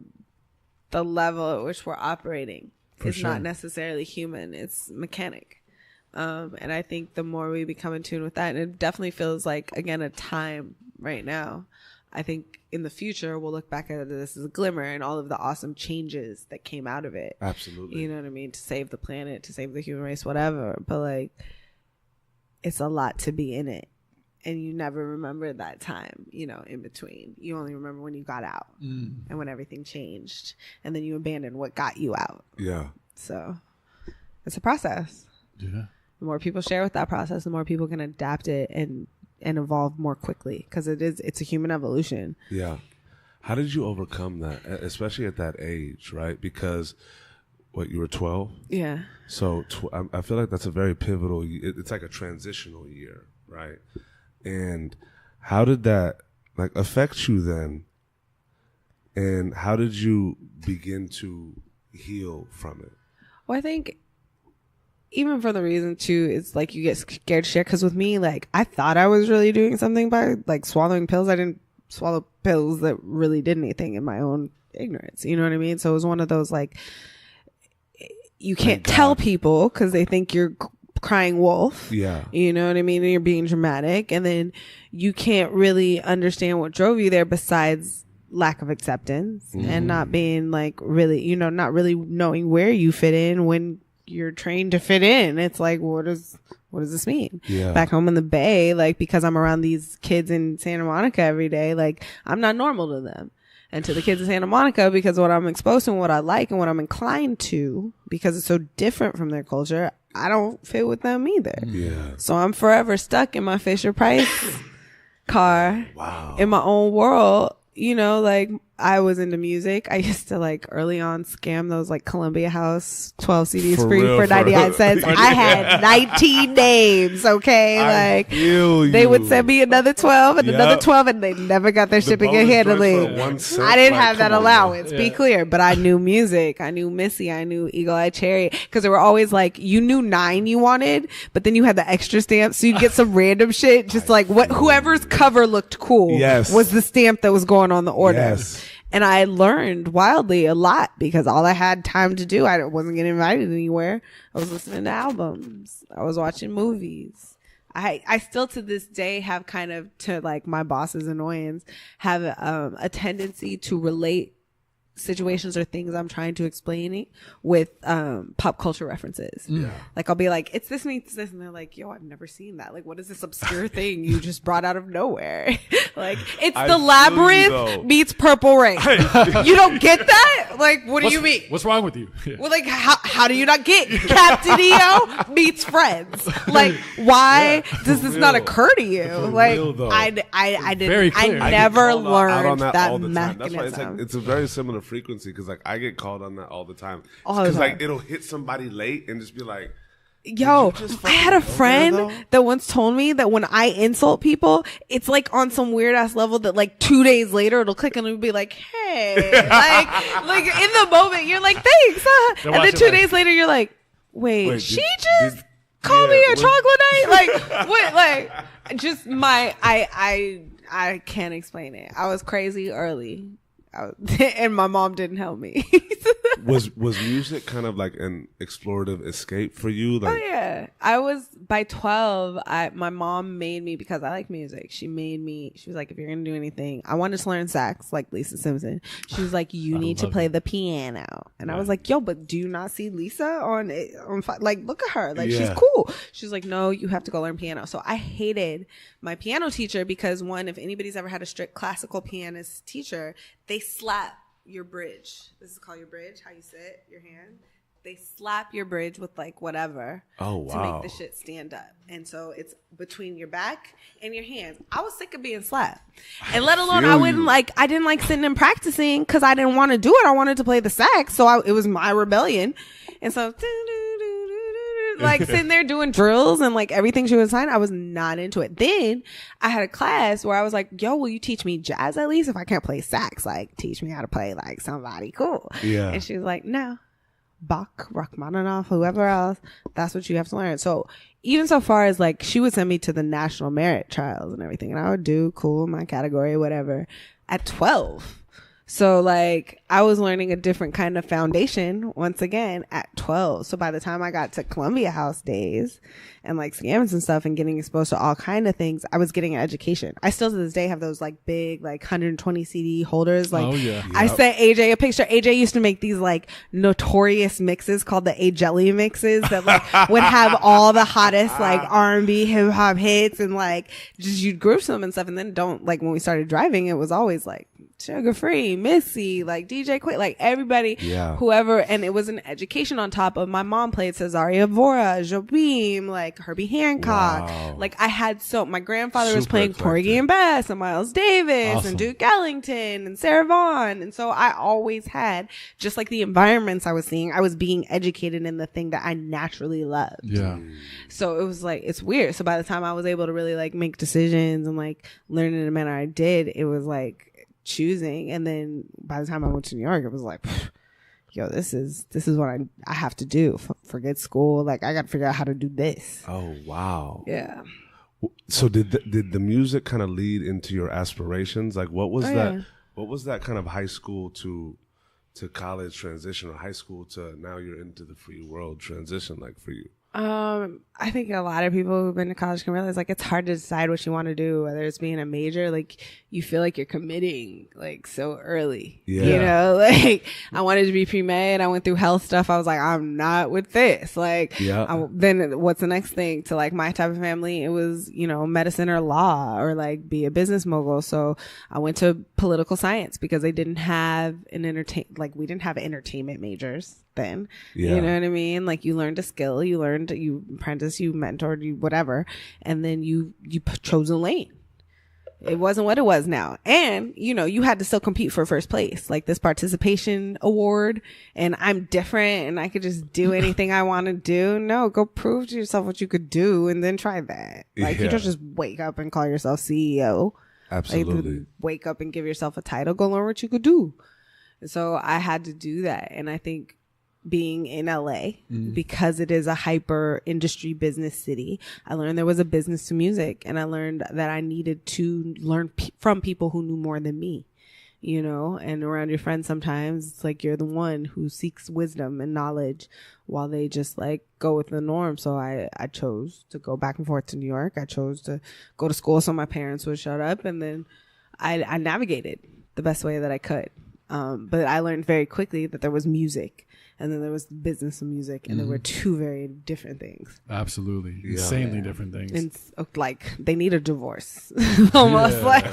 level at which we're operating. It's not necessarily human. It's mechanic. And I think the more we become in tune with that, and it definitely feels like, again, a time right now. I think in the future, we'll look back at this as a glimmer and all of the awesome changes that came out of it. Absolutely. You know what I mean? To save the planet, to save the human race, whatever. But like, it's a lot to be in it. And you never remember that time, you know, in between. You only remember when you got out and when everything changed. And then you abandoned what got you out. Yeah. So it's a process. Yeah. The more people share with that process, the more people can adapt it and evolve more quickly, because it's a human evolution. Yeah. How did you overcome that, especially at that age, right? Because you were 12? Yeah. So I feel like that's a very pivotal, it's like a transitional year, right? And how did that like affect you then? And how did you begin to heal from it? Well, I think even for the reason too, it's like you get scared to share. Because with me, like, I thought I was really doing something by like swallowing pills. I didn't swallow pills that really did anything in my own ignorance. You know what I mean? So it was one of those like, you can't tell people because they think you're crying wolf. Yeah. You know what I mean? And you're being dramatic. And then you can't really understand what drove you there besides lack of acceptance and not being like really, you know, not really knowing where you fit in when you're trained to fit in. It's like, what does this mean? Yeah. Back home in the Bay, like, because I'm around these kids in Santa Monica every day, like, I'm not normal to them. And to the kids in Santa Monica, because what I'm exposed to and what I like and what I'm inclined to, because it's so different from their culture, I don't fit with them either. Yeah. So I'm forever stuck in my Fisher Price car. Wow. In my own world. You know, like, I was into music. I used to like early on scam those like Columbia House 12 CDs for 99 cents. I had 19 names. Okay. Like, they would send me another 12 and another 12, and they never got their shipping and handling. I didn't have that allowance, be clear, but I knew music. I knew Missy. I knew Eagle Eye Cherry, because they were always like, you knew 9 you wanted, but then you had the extra stamp. So you'd get some random shit, just like whoever's cover looked cool was the stamp that was going on the order. Yes. And I learned wildly a lot because all I had time to do, I wasn't getting invited anywhere. I was listening to albums. I was watching movies. I still to this day have kind of, to like my boss's annoyance, have a tendency to relate situations or things I'm trying to explain with pop culture references. Yeah. Like, I'll be like, it's this means this, and they're like, yo, I've never seen that. Like, what is this obscure thing you just brought out of nowhere? Like, it's the Labyrinth meets Purple Rain. You don't get that? Like, what do you mean? What's wrong with you? Yeah. Well, like, how do you not get Captain EO meets Friends? Like, why does this not occur to you? Like, I didn't. I never learned that mechanism. That's why it's a very similar frequency, because like I get called on that all the time, because like it'll hit somebody late and just be like, yo, I had a friend that once told me that when I insult people, it's like on some weird ass level that like 2 days later it'll click and it'll be like, hey, like in the moment you're like, thanks, and then 2 days later you're like, wait, she just called me a troglodyte? Like, what? Like, just I can't explain it. I was crazy early. And my mom didn't help me. Was music kind of like an explorative escape for you? Like, oh yeah, I was by 12. My mom made me, because I like music. She was like, if you're gonna do anything, I wanted to learn sax like Lisa Simpson. She was like, you need to play the piano, and I was like, yo, but do you not see Lisa on like, look at her, like she's cool. She's like, no, you have to go learn piano. So I hated my piano teacher because, one, if anybody's ever had a strict classical pianist teacher, they slap your bridge. This is called your bridge, how you sit, your hand. They slap your bridge with like whatever to make the shit stand up. And so it's between your back and your hands. I was sick of being slapped. And let alone I didn't like sitting and practicing because I didn't want to do it. I wanted to play the sax. So it was my rebellion. And so like sitting there doing drills and like everything she was saying, I was not into it. Then I had a class where I was like, yo, will you teach me jazz at least? If I can't play sax, like teach me how to play like somebody cool. Yeah. And she was like, no, Bach, Rachmaninoff, whoever else, that's what you have to learn. So even so far as like, she would send me to the national merit trials and everything, and I would do cool, my category, whatever, at 12. So like I was learning a different kind of foundation once again at 12. So by the time I got to Columbia House days and like scams and stuff and getting exposed to all kind of things, I was getting an education. I still to this day have those like big like 120 CD holders. Like I sent AJ a picture. AJ used to make these like notorious mixes called the A Jelly mixes that like would have all the hottest like R&B hip hop hits and like just you'd group them and stuff. And then when we started driving, it was always like Sugar Free, Missy, like DJ Quick, like everybody, whoever, and it was an education on top of. My mom played Cesaria Evora, Jobim, like Herbie Hancock. Wow. Like I had my grandfather was playing Porgy and Bess and Miles Davis and Duke Ellington and Sarah Vaughan. And so I always had, just like the environments I was seeing, I was being educated in the thing that I naturally loved. Yeah. So it was like, it's weird. So by the time I was able to really like make decisions and like learn in the manner I did, it was like choosing. And then by the time I went to New York, it was like, yo, this is what I have to do. Forget school. Like I got to figure out how to do this. Oh, wow. Yeah. So did the music kind of lead into your aspirations? Like what was what was that kind of high school to college transition, or high school to now you're into the free world transition like for you? I think a lot of people who've been to college can realize like it's hard to decide what you want to do, whether it's being a major, like you feel like you're committing like so early. Yeah. You know, like I wanted to be pre-med. I went through health stuff. I was like, I'm not with this. Like, then what's the next thing to like my type of family? It was, you know, medicine or law or like be a business mogul. So I went to political science because they didn't have we didn't have entertainment majors then. You know what I mean? Like you learned a skill, you apprenticed, you mentored, you whatever, and then you chose a lane. It wasn't what it was now. And, you know, you had to still compete for first place, like this participation award, and I'm different and I could just do anything I want to do. No, go prove to yourself what you could do and then try that. Like you don't just wake up and call yourself CEO. Absolutely. Like, wake up and give yourself a title, go learn what you could do. So I had to do that. And I think being in LA, because it is a hyper industry business city, I learned there was a business to music, and I learned that I needed to learn from people who knew more than me, you know, and around your friends sometimes it's like you're the one who seeks wisdom and knowledge while they just like go with the norm. So I chose to go back and forth to New York. I chose to go to school so my parents would shut up, and then I navigated the best way that I could. But I learned very quickly that there was music, and then there was business of music, and there were two very different things. Absolutely. Insanely different things. And like they need a divorce. Almost like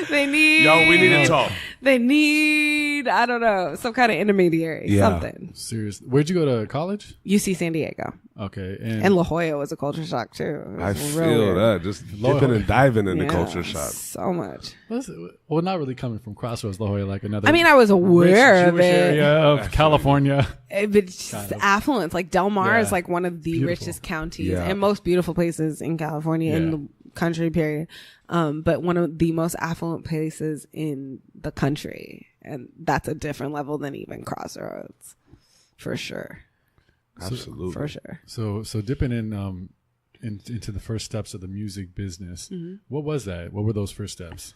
they need we need to talk. They need, I don't know, some kind of intermediary, something. Seriously. Where'd you go to college? UC San Diego. Okay. And La Jolla was a culture shock too. I feel that. Just dipping and diving in the culture shock. So much. Well, not really coming from Crossroads, La Jolla, like another. I mean, I was aware of it. Area of California. But just affluence. Like Del Mar is like one of the richest counties and most beautiful places in California in the country, period. But one of the most affluent places in the country. And that's a different level than even Crossroads. For sure. Absolutely. For sure. So dipping in into the first steps of the music business, what was that? What were those first steps?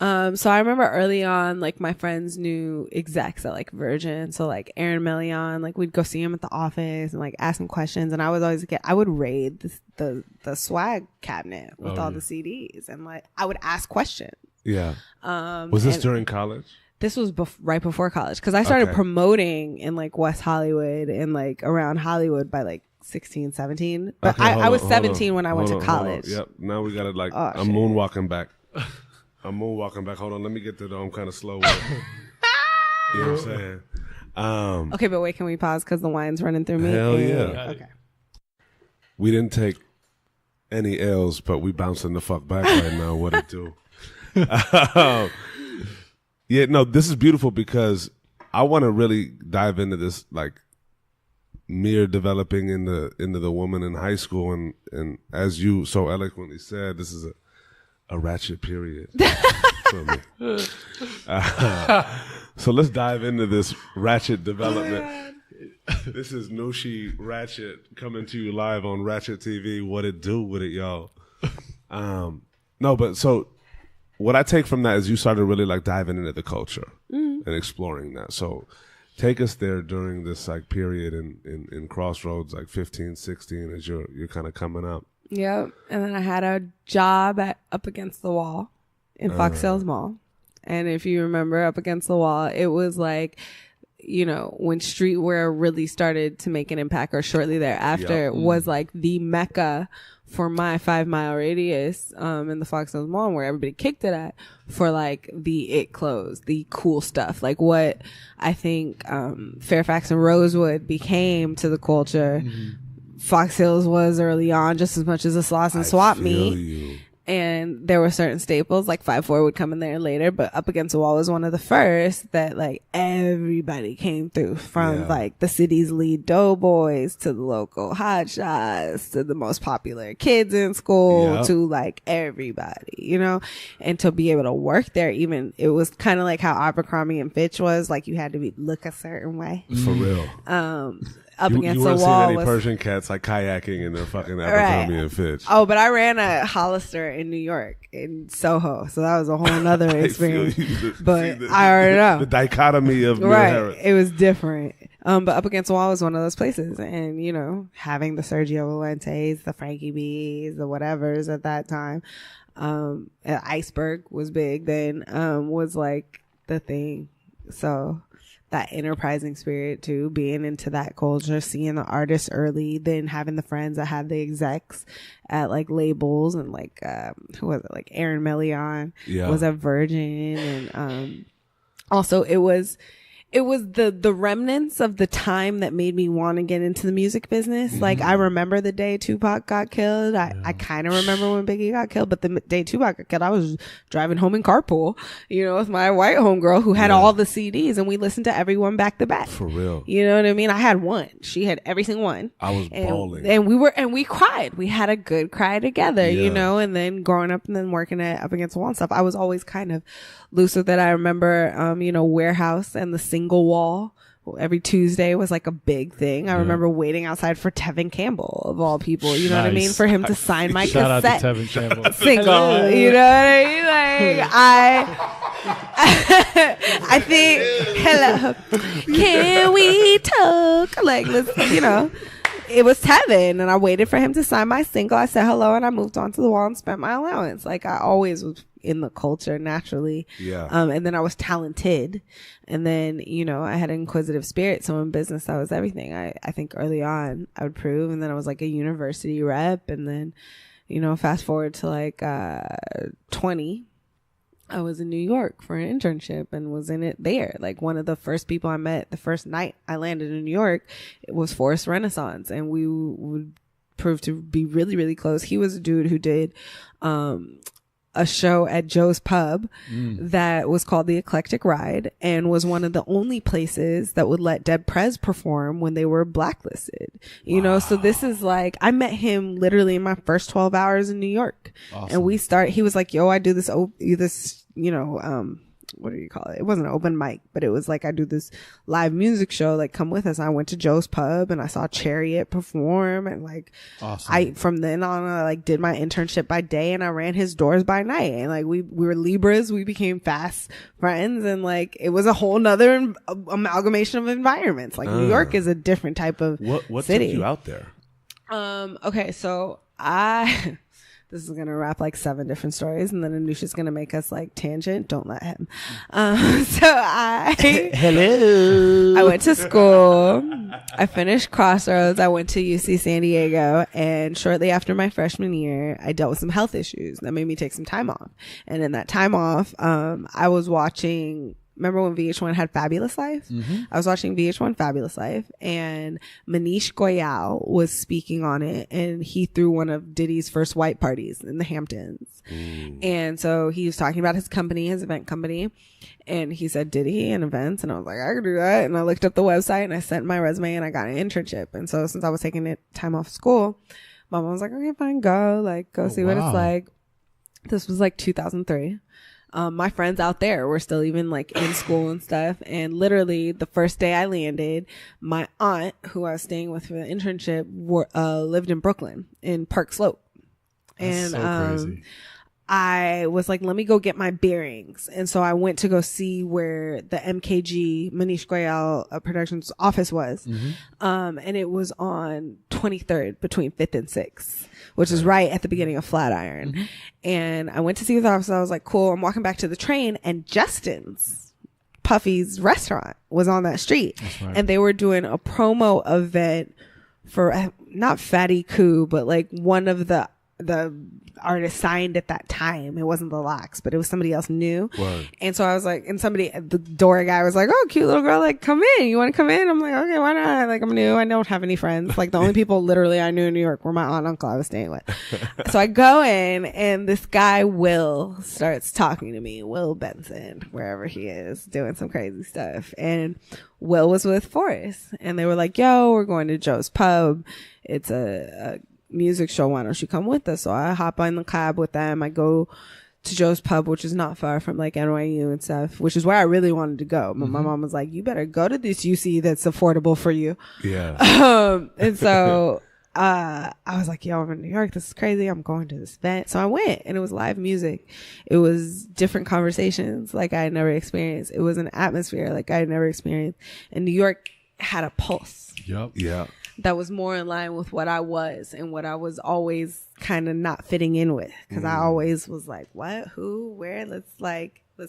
So I remember early on, like my friends knew execs at like Virgin. So like Aaron Melion, like we'd go see him at the office and like ask him questions. And I would raid the swag cabinet with all the CDs, and like I would ask questions. Yeah. Was this during college? This was right before college, because I started promoting in like West Hollywood and like around Hollywood by like 16, 17. But I was 17 when I went to college. Yep. Now we got to like, I'm moonwalking back. Hold on. Let me get to I'm kind of slow with it. You know what I'm saying? Okay, but wait, can we pause because the wine's running through me? Hell yeah. Okay. We didn't take any L's, but we bouncing the fuck back right now. What it do? Yeah, no, this is beautiful because I want to really dive into this, like Mir developing into the woman in high school, and as you so eloquently said, this is a ratchet period. So let's dive into this ratchet development. This is Nushi Ratchet coming to you live on Ratchet TV. What it do with it, y'all? No, but so what I take from that is you started really like diving into the culture and exploring that. So take us there during this like period in Crossroads, like 15, 16, as you're kind of coming up. Yep. And then I had a job at Up Against the Wall in Fox Hills Mall. And if you remember Up Against the Wall, it was like, you know, when streetwear really started to make an impact, or shortly thereafter, was like the mecca for my 5-mile radius in the Fox Hills Mall, where everybody kicked it at, for like the it clothes, the cool stuff, like what I think Fairfax and Rosewood became to the culture. Fox Hills was early on, just as much as a Sloss and Swap meet. And there were certain staples, like 5'4" would come in there later, but Up Against the Wall was one of the first that like everybody came through, from like the city's lead doughboys to the local hotshots to the most popular kids in school to like everybody, you know. And to be able to work there, even, it was kind of like how Abercrombie and Fitch was, like you had to look a certain way. For real. Up Against the Wall. You wouldn't see any Persian cats like kayaking in their fucking Abercrombie and Fitch. Oh, but I ran a Hollister in New York, in Soho, so that was a whole nother experience. But I already know the dichotomy of Mir Harris. It was different. But Up Against the Wall was one of those places, and you know, having the Sergio Valentes, the Frankie B's, the whatevers at that time, Iceberg was big then, was like the thing. So that enterprising spirit too, being into that culture, seeing the artists early, then having the friends that had the execs at like labels, and like who was it, like Aaron Melion was at Virgin, and also it was the remnants of the time that made me want to get into the music business. Like I remember the day Tupac got killed. I kind of remember when Biggie got killed, but the day Tupac got killed, I was driving home in carpool, you know, with my white homegirl who had all the CDs, and we listened to everyone back to back. For real. You know what I mean? I had one. She had every single one. I was bawling. And we cried. We had a good cry together, you know, and then growing up and then working at Up Against the Wall and stuff, I was always kind of loose with it. I remember, you know, Warehouse and the single wall every Tuesday was like a big thing. I remember waiting outside for Tevin Campbell, of all people, you know what I mean, for him to sign my Shout cassette. out to Tevin Campbell. Single, you know what I mean? Like I think, hello, can we talk? Like, let's, you know, it was Tevin, and I waited for him to sign my single. I said hello, and I moved on to the wall and spent my allowance. Like I always was in the culture naturally. And then I was talented, and then, you know, I had an inquisitive spirit. So in business, that was everything. I think early on I would prove, and then I was like a university rep, and then, you know, fast forward to like 20, I was in New York for an internship and was in it there. Like one of the first people I met the first night I landed in New York, it was Forrest Renaissance, and we would prove to be really, really close. He was a dude who did a show at Joe's Pub that was called The Eclectic Ride, and was one of the only places that would let Dead Prez perform when they were blacklisted. You know, so this is like, I met him literally in my first 12 hours in New York. Awesome. And he was like, yo, I do this, you know, what do you call it? It wasn't an open mic, but it was like, I do this live music show, like come with us. I went to Joe's Pub and I saw Chariot perform, and like awesome. From then on, I like did my internship by day and I ran his doors by night, and like we were Libras, we became fast friends, and like it was a whole nother amalgamation of environments. Like New York is a different type of what city. Took you out there? Okay, so this is gonna wrap like 7 different stories, and then Anusha's gonna make us like tangent. Don't let him. Hello. I went to school. I finished Crossroads. I went to UC San Diego, and shortly after my freshman year, I dealt with some health issues that made me take some time off. And in that time off, I was watching. Remember when VH1 had Fabulous Life? Mm-hmm. I was watching VH1 Fabulous Life, and Manish Goyal was speaking on it, and he threw one of Diddy's first white parties in the Hamptons. And so he was talking about his company, his event company, and he said Diddy and events, and I was like, I could do that. And I looked up the website and I sent my resume and I got an internship. And so since I was taking time off school, my mom was like, okay, fine, go see what it's like. This was like 2003. My friends out there were still even like in school and stuff. And literally the first day I landed, my aunt, who I was staying with for the internship, lived in Brooklyn in Park Slope. That's so crazy. I was like, let me go get my bearings. And so I went to go see where the MKG Manish Goyal Productions office was. Mm-hmm. And it was on 23rd between 5th and 6th, which is right at the beginning of Flatiron. Mm-hmm. And I went to see his office. I was like, cool. I'm walking back to the train, and Justin's Puffy's restaurant was on that street. Right. And they were doing a promo event for not Fatty Coo, but like one of the artist signed at that time. It wasn't the Locks, but it was somebody else new. Word. And so I was like, and the door guy was like, oh, cute little girl, like, come in. You want to come in? I'm like, okay, why not? Like, I'm new. I don't have any friends. Like, the only people literally I knew in New York were my aunt and uncle I was staying with. So I go in, and this guy, Will, starts talking to me. Will Benson, wherever he is, doing some crazy stuff. And Will was with Forrest, and they were like, yo, we're going to Joe's Pub. It's a music show, why don't you come with us? So I hop on the cab with them. I go to Joe's Pub, which is not far from like NYU and stuff, which is where I really wanted to go. But my mom was like, you better go to this UC that's affordable for you. Yeah. And so I was like, yo, I'm in New York, this is crazy, I'm going to this event. So I went, and it was live music. It was different conversations like I had never experienced. It was an atmosphere like I had never experienced. And New York had a pulse. Yep. Yeah. That was more in line with what I was and what I was always kind of not fitting in with. Cause I always was like, what, who, where? Let's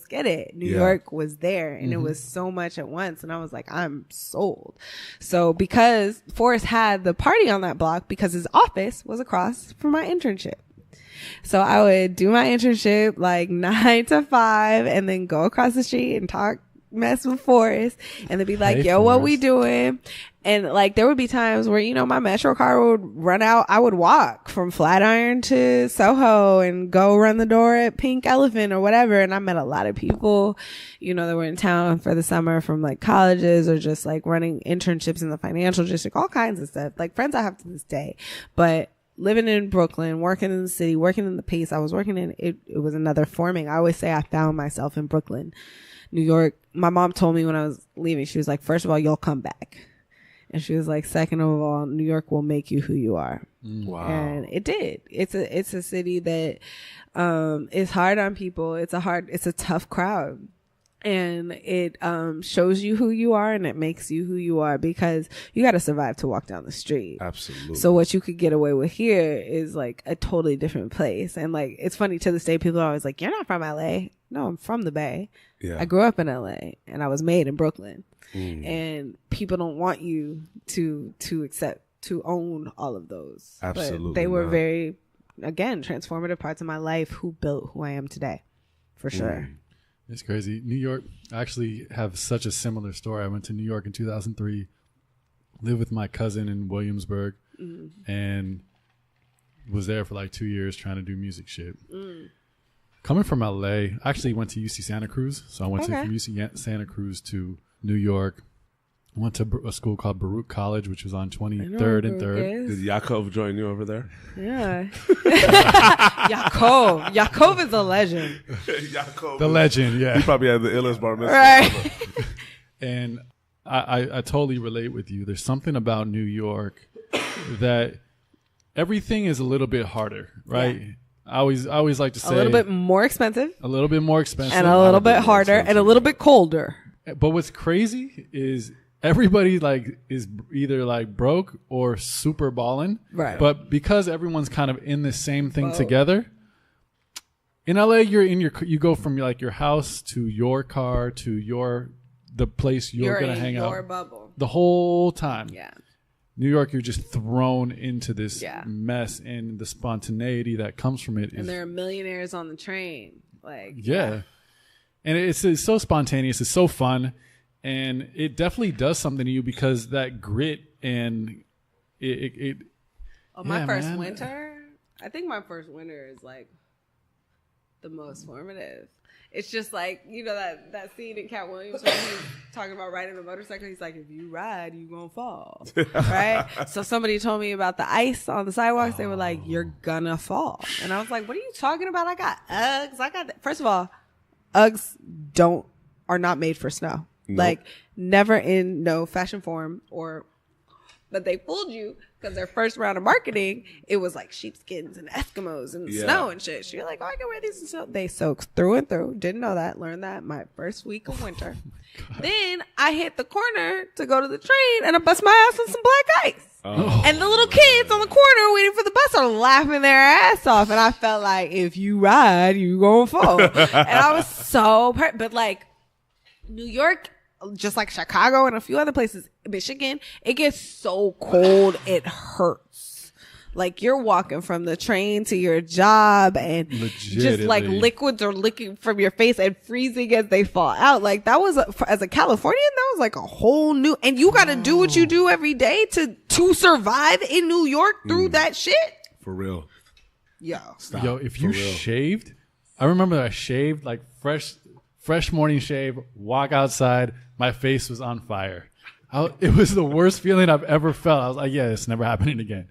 get it. New York was there, and it was so much at once. And I was like, I'm sold. So because Forrest had the party on that block, because his office was across from my internship. So I would do my internship like 9 to 5 and then go across the street and mess with Forrest, and they'd be like, yo, what we doing? And like there would be times where, you know, my Metro car would run out. I would walk from Flatiron to Soho and go run the door at Pink Elephant or whatever. And I met a lot of people, you know, that were in town for the summer from like colleges or just like running internships in the financial district, all kinds of stuff, like friends I have to this day. But living in Brooklyn, working in the city, working in the pace I was working in, it was another forming. I always say I found myself in Brooklyn. New York, my mom told me when I was leaving, she was like, first of all, you'll come back. And she was like, second of all, New York will make you who you are. Wow. And it did. It's a city that is hard on people. It's a tough crowd. And it shows you who you are, and it makes you who you are, because you got to survive to walk down the street. Absolutely. So what you could get away with here is like a totally different place. And like, it's funny, to this day, people are always like, you're not from LA. No, I'm from the Bay. Yeah. I grew up in LA, and I was made in Brooklyn. And people don't want you to own all of those. Absolutely. But they were very, again, transformative parts of my life who built who I am today, for sure. It's crazy. New York, I actually have such a similar story. I went to New York in 2003, lived with my cousin in Williamsburg, and was there for like 2 years trying to do music shit. Coming from LA, I actually went to UC Santa Cruz. So I went from UC Santa Cruz to New York, I went to a school called Baruch College, which was on 23rd and 3rd. Did Yaakov join you over there? Yeah. Yaakov is a legend. Yaakov. The legend, yeah. He probably had the illest bar mitzvah. Right. And I totally relate with you. There's something about New York that everything is a little bit harder, right? Yeah. I always like to say a little bit more expensive. A little bit more expensive. And a little bit harder and a little bit colder. But what's crazy is everybody like is either like broke or super balling. Right. But because everyone's kind of in the same thing together, in LA you go from like your house to your car to the place you're going to hang out. Your bubble. The whole time. Yeah. New York, you're just thrown into this mess, and the spontaneity that comes from it. And there are millionaires on the train. Like yeah. And it's so spontaneous. It's so fun. And it definitely does something to you because that grit and it my first winter, I think my first winter is like the most formative. It's just like, you know, that scene in Cat Williams when he's talking about riding a motorcycle. He's like, if you ride, you gonna fall, right? So somebody told me about the ice on the sidewalks. They were like, you're gonna fall. And I was like, what are you talking about? I got Uggs. First of all, Uggs are not made for snow. Nope. Like never in no fashion form but they fooled you because their first round of marketing, it was like sheepskins and Eskimos and snow and shit. So you're like, oh, I can wear these and snow. They soak through and through. Didn't know that. Learned that my first week of winter. Then I hit the corner to go to the train and I bust my ass on some black ice. Oh, and the little kids on the corner waiting for the bus are laughing their ass off. And I felt like if you ride, you gonna fall. And I was so, but like New York, just like Chicago and a few other places, Michigan, it gets so cold it hurts. Like you're walking from the train to your job and just like liquids are licking from your face and freezing as they fall out. Like that was as a Californian, that was like a whole new, and you got to do what you do every day to survive in New York through that shit. For real. Yo, if you shaved, I remember I shaved like fresh morning shave, walk outside, my face was on fire. It was the worst feeling I've ever felt. I was like, yeah, it's never happening again.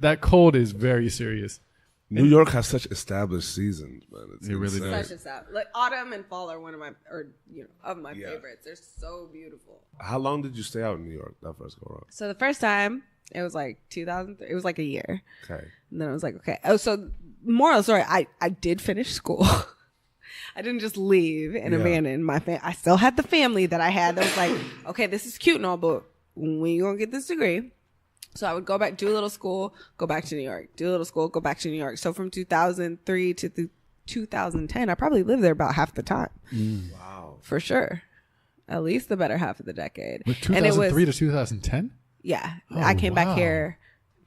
That cold is very serious. New York has such established seasons, man. It really does. Like autumn and fall are one of my, favorites. They're so beautiful. How long did you stay out in New York that first go around? So the first time, it was like 2003. It was like a year. Okay. And then I was like, okay. Oh, so moral story, I did finish school. I didn't just leave and abandon my family. I still had the family that I had that was like, okay, this is cute and all, but when you gonna get this degree? So I would go back, do a little school, go back to New York, do a little school, go back to New York. So from 2003 to 2010, I probably lived there about half the time. Wow. For sure. At least the better half of the decade. With 2003 to 2010? Yeah. I came back here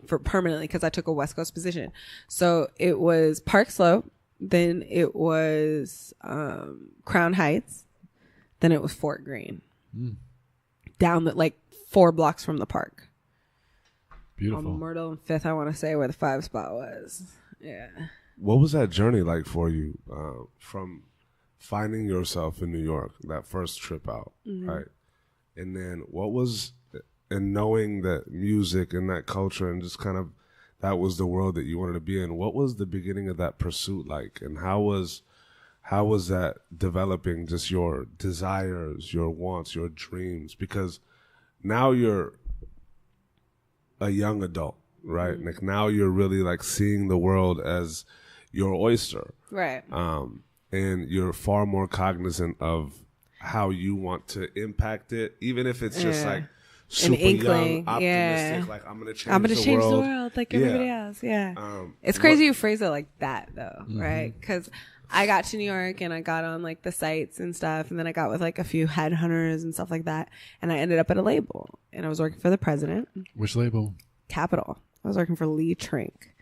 for permanently because I took a West Coast position. So it was Park Slope. Then it was Crown Heights. Then it was Fort Greene. Down like 4 blocks from the park. Beautiful. On Myrtle and 5th, I want to say, where the 5 spot was. Yeah. What was that journey like for you from finding yourself in New York, that first trip out, right? And then and knowing that music and that culture and just kind of that was the world that you wanted to be in. What was the beginning of that pursuit like? And how was that developing just your desires, your wants, your dreams? Because now you're a young adult, right? Like now you're really like seeing the world as your oyster. Right. And you're far more cognizant of how you want to impact it, even if it's just like super young, optimistic, like I'm gonna change the world like everybody else. Yeah. It's crazy you phrase it like that though, right? Because I got to New York and I got on like the sites and stuff, and then I got with like a few headhunters and stuff like that, and I ended up at a label, and I was working for the president. Which label? Capitol. I was working for Lee Trink.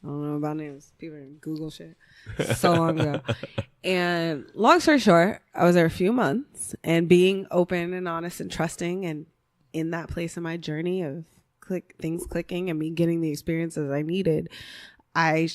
I don't know about names. People didn't Google shit so long ago. And long story short, I was there a few months, and being open and honest and trusting and in that place in my journey of things clicking and me getting the experiences I needed, I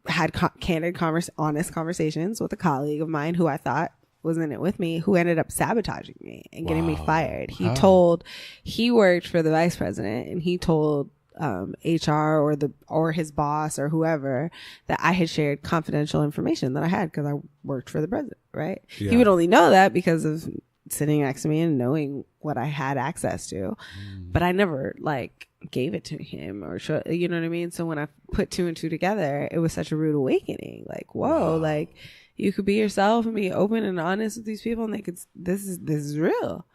had candid, honest conversations with a colleague of mine who I thought was in it with me, who ended up sabotaging me and getting me fired. He worked for the vice president, and he told HR or his boss or whoever that I had shared confidential information that I had because I worked for the president, right? Yeah. He would only know that because of sitting next to me and knowing what I had access to. But I never like gave it to him or show, you know what I mean? So when I put 2 and 2 together, it was such a rude awakening. Like, whoa, like you could be yourself and be open and honest with these people, and they could, this is real.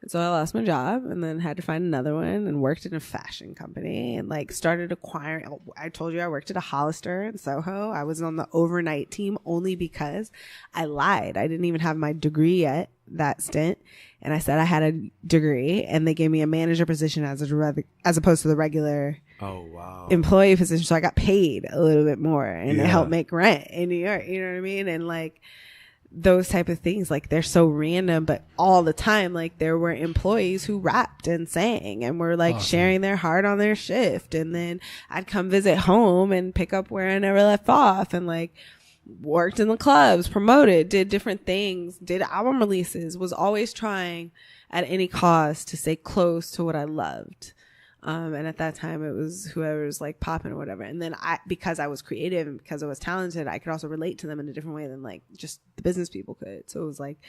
And so I lost my job and then had to find another one, and worked in a fashion company and like started acquiring. I told you I worked at a Hollister in Soho. I was on the overnight team only because I lied. I didn't even have my degree yet that stint. And I said I had a degree, and they gave me a manager position as opposed to the regular employee position. So I got paid a little bit more, and it helped make rent in New York. You know what I mean? And like, those type of things, like they're so random, but all the time, like there were employees who rapped and sang and were like sharing their heart on their shift. And then I'd come visit home and pick up where I never left off, and like worked in the clubs, promoted, did different things, did album releases, was always trying at any cost to stay close to what I loved. And at that time it was whoever was like popping or whatever. And then because I was creative and because I was talented, I could also relate to them in a different way than like just the business people could. So it was like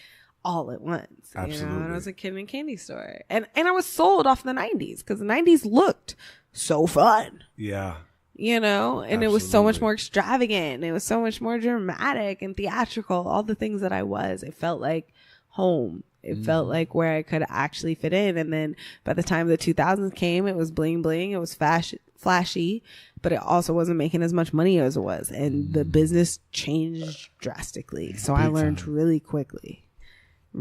all at once. Absolutely. You know? And I was a kid in a candy store. And I was sold off the 90s because the 90s looked so fun. Yeah. You know, and Absolutely. It was so much more extravagant. It was so much more dramatic and theatrical. All the things that I was. It felt like home. It felt like where I could actually fit in. And then by the time the 2000s came, it was bling bling. It was flashy, but it also wasn't making as much money as it was. And the business changed drastically. So I learned really quickly. How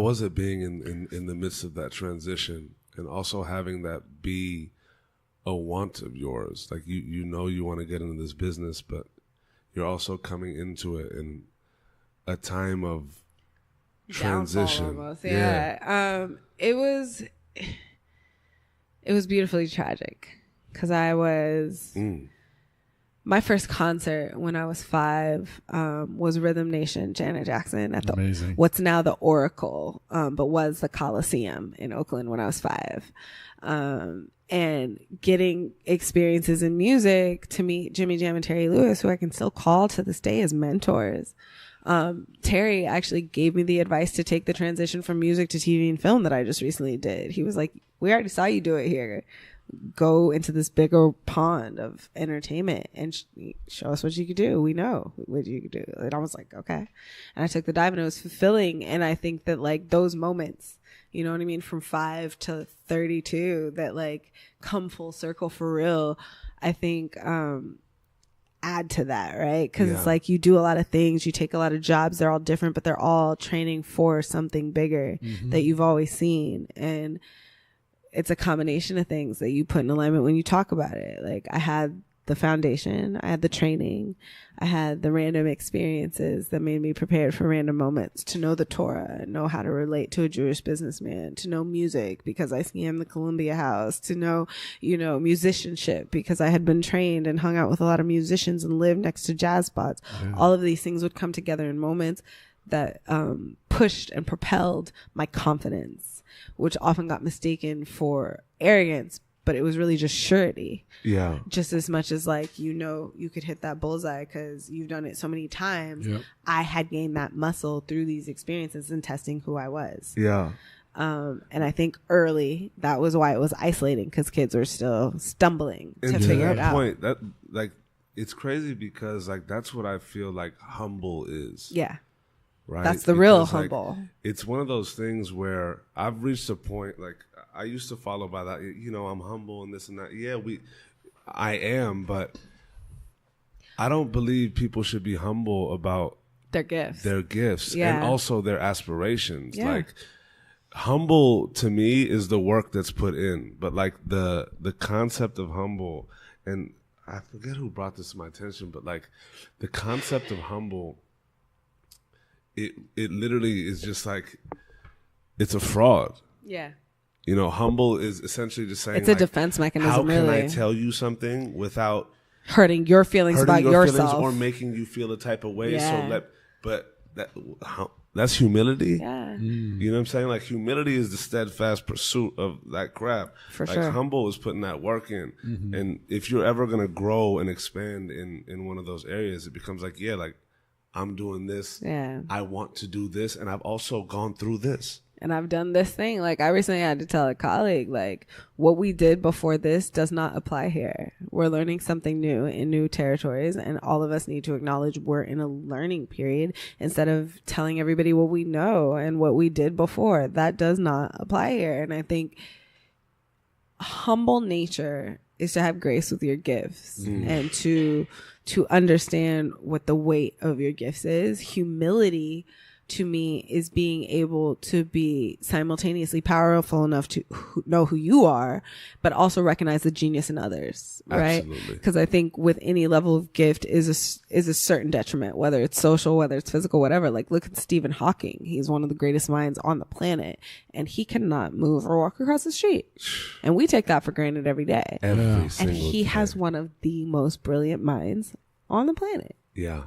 was it being in the midst of that transition, and also having that be a want of yours? Like you know you want to get into this business, but you're also coming into it in a time of transition. Almost, yeah. It was beautifully tragic because I was my first concert when I was 5 was Rhythm Nation, Janet Jackson at the what's now the Oracle, but was the Coliseum in Oakland when I was 5. And getting experiences in music to meet Jimmy Jam and Terry Lewis, who I can still call to this day as mentors. Terry actually gave me the advice to take the transition from music to TV and film that I just recently did. He was like, we already saw you do it here. Go into this bigger pond of entertainment and show us what you could do. We know what you could do. And I was like, okay. And I took the dive, and it was fulfilling. And I think that like those moments, you know what I mean? From 5 to 32 that like come full circle for real. I think, add to that, right? Because it's like you do a lot of things, you take a lot of jobs, they're all different, but they're all training for something bigger that you've always seen. And it's a combination of things that you put in alignment when you talk about it. Like I had the foundation, I had the training, I had the random experiences that made me prepared for random moments, to know the Torah, know how to relate to a Jewish businessman, to know music because I see him in the Columbia House, to know, you know, musicianship because I had been trained and hung out with a lot of musicians and lived next to jazz spots. Yeah. All of these things would come together in moments that pushed and propelled my confidence, which often got mistaken for arrogance, but it was really just surety. Yeah. Just as much as like, you know, you could hit that bullseye because you've done it so many times. Yep. I had gained that muscle through these experiences and testing who I was. Yeah. And I think early that was why it was isolating, because kids were still stumbling to figure it out. Point, that like it's crazy because like that's what I feel like humble is. Yeah. Right. That's the real humble. Like, it's one of those things where I've reached a point, like I used to follow by that, you know, I'm humble and this and that. Yeah, I am, but I don't believe people should be humble about their gifts. And also their aspirations. Yeah. Like humble to me is the work that's put in, but like the concept of humble, and I forget who brought this to my attention, but like the concept of humble, it literally is just like, it's a fraud. Yeah. You know, humble is essentially just saying, it's a defense mechanism. How can I tell you something without hurting your feelings about yourself, or making you feel a type of way? Yeah. But that's humility. Yeah. You know what I'm saying? Like, humility is the steadfast pursuit of that craft. For like, sure. Humble is putting that work in. And if you're ever going to grow and expand in one of those areas, it becomes like, yeah, like, I'm doing this. Yeah. I want to do this. And I've also gone through this. And I've done this thing. Like, I recently had to tell a colleague, like, what we did before this does not apply here. We're learning something new in new territories, and all of us need to acknowledge we're in a learning period instead of telling everybody what we know and what we did before. That does not apply here. And I think humble nature is to have grace with your gifts and to understand what the weight of your gifts is. Humility, to me, is being able to be simultaneously powerful enough to know who you are, but also recognize the genius in others, right? Because I think with any level of gift is a certain detriment, whether it's social, whether it's physical, whatever. Like, look at Stephen Hawking. He's one of the greatest minds on the planet, and he cannot move or walk across the street. And we take that for granted every day. Every single and he day. has one of the most brilliant minds on the planet. Yeah.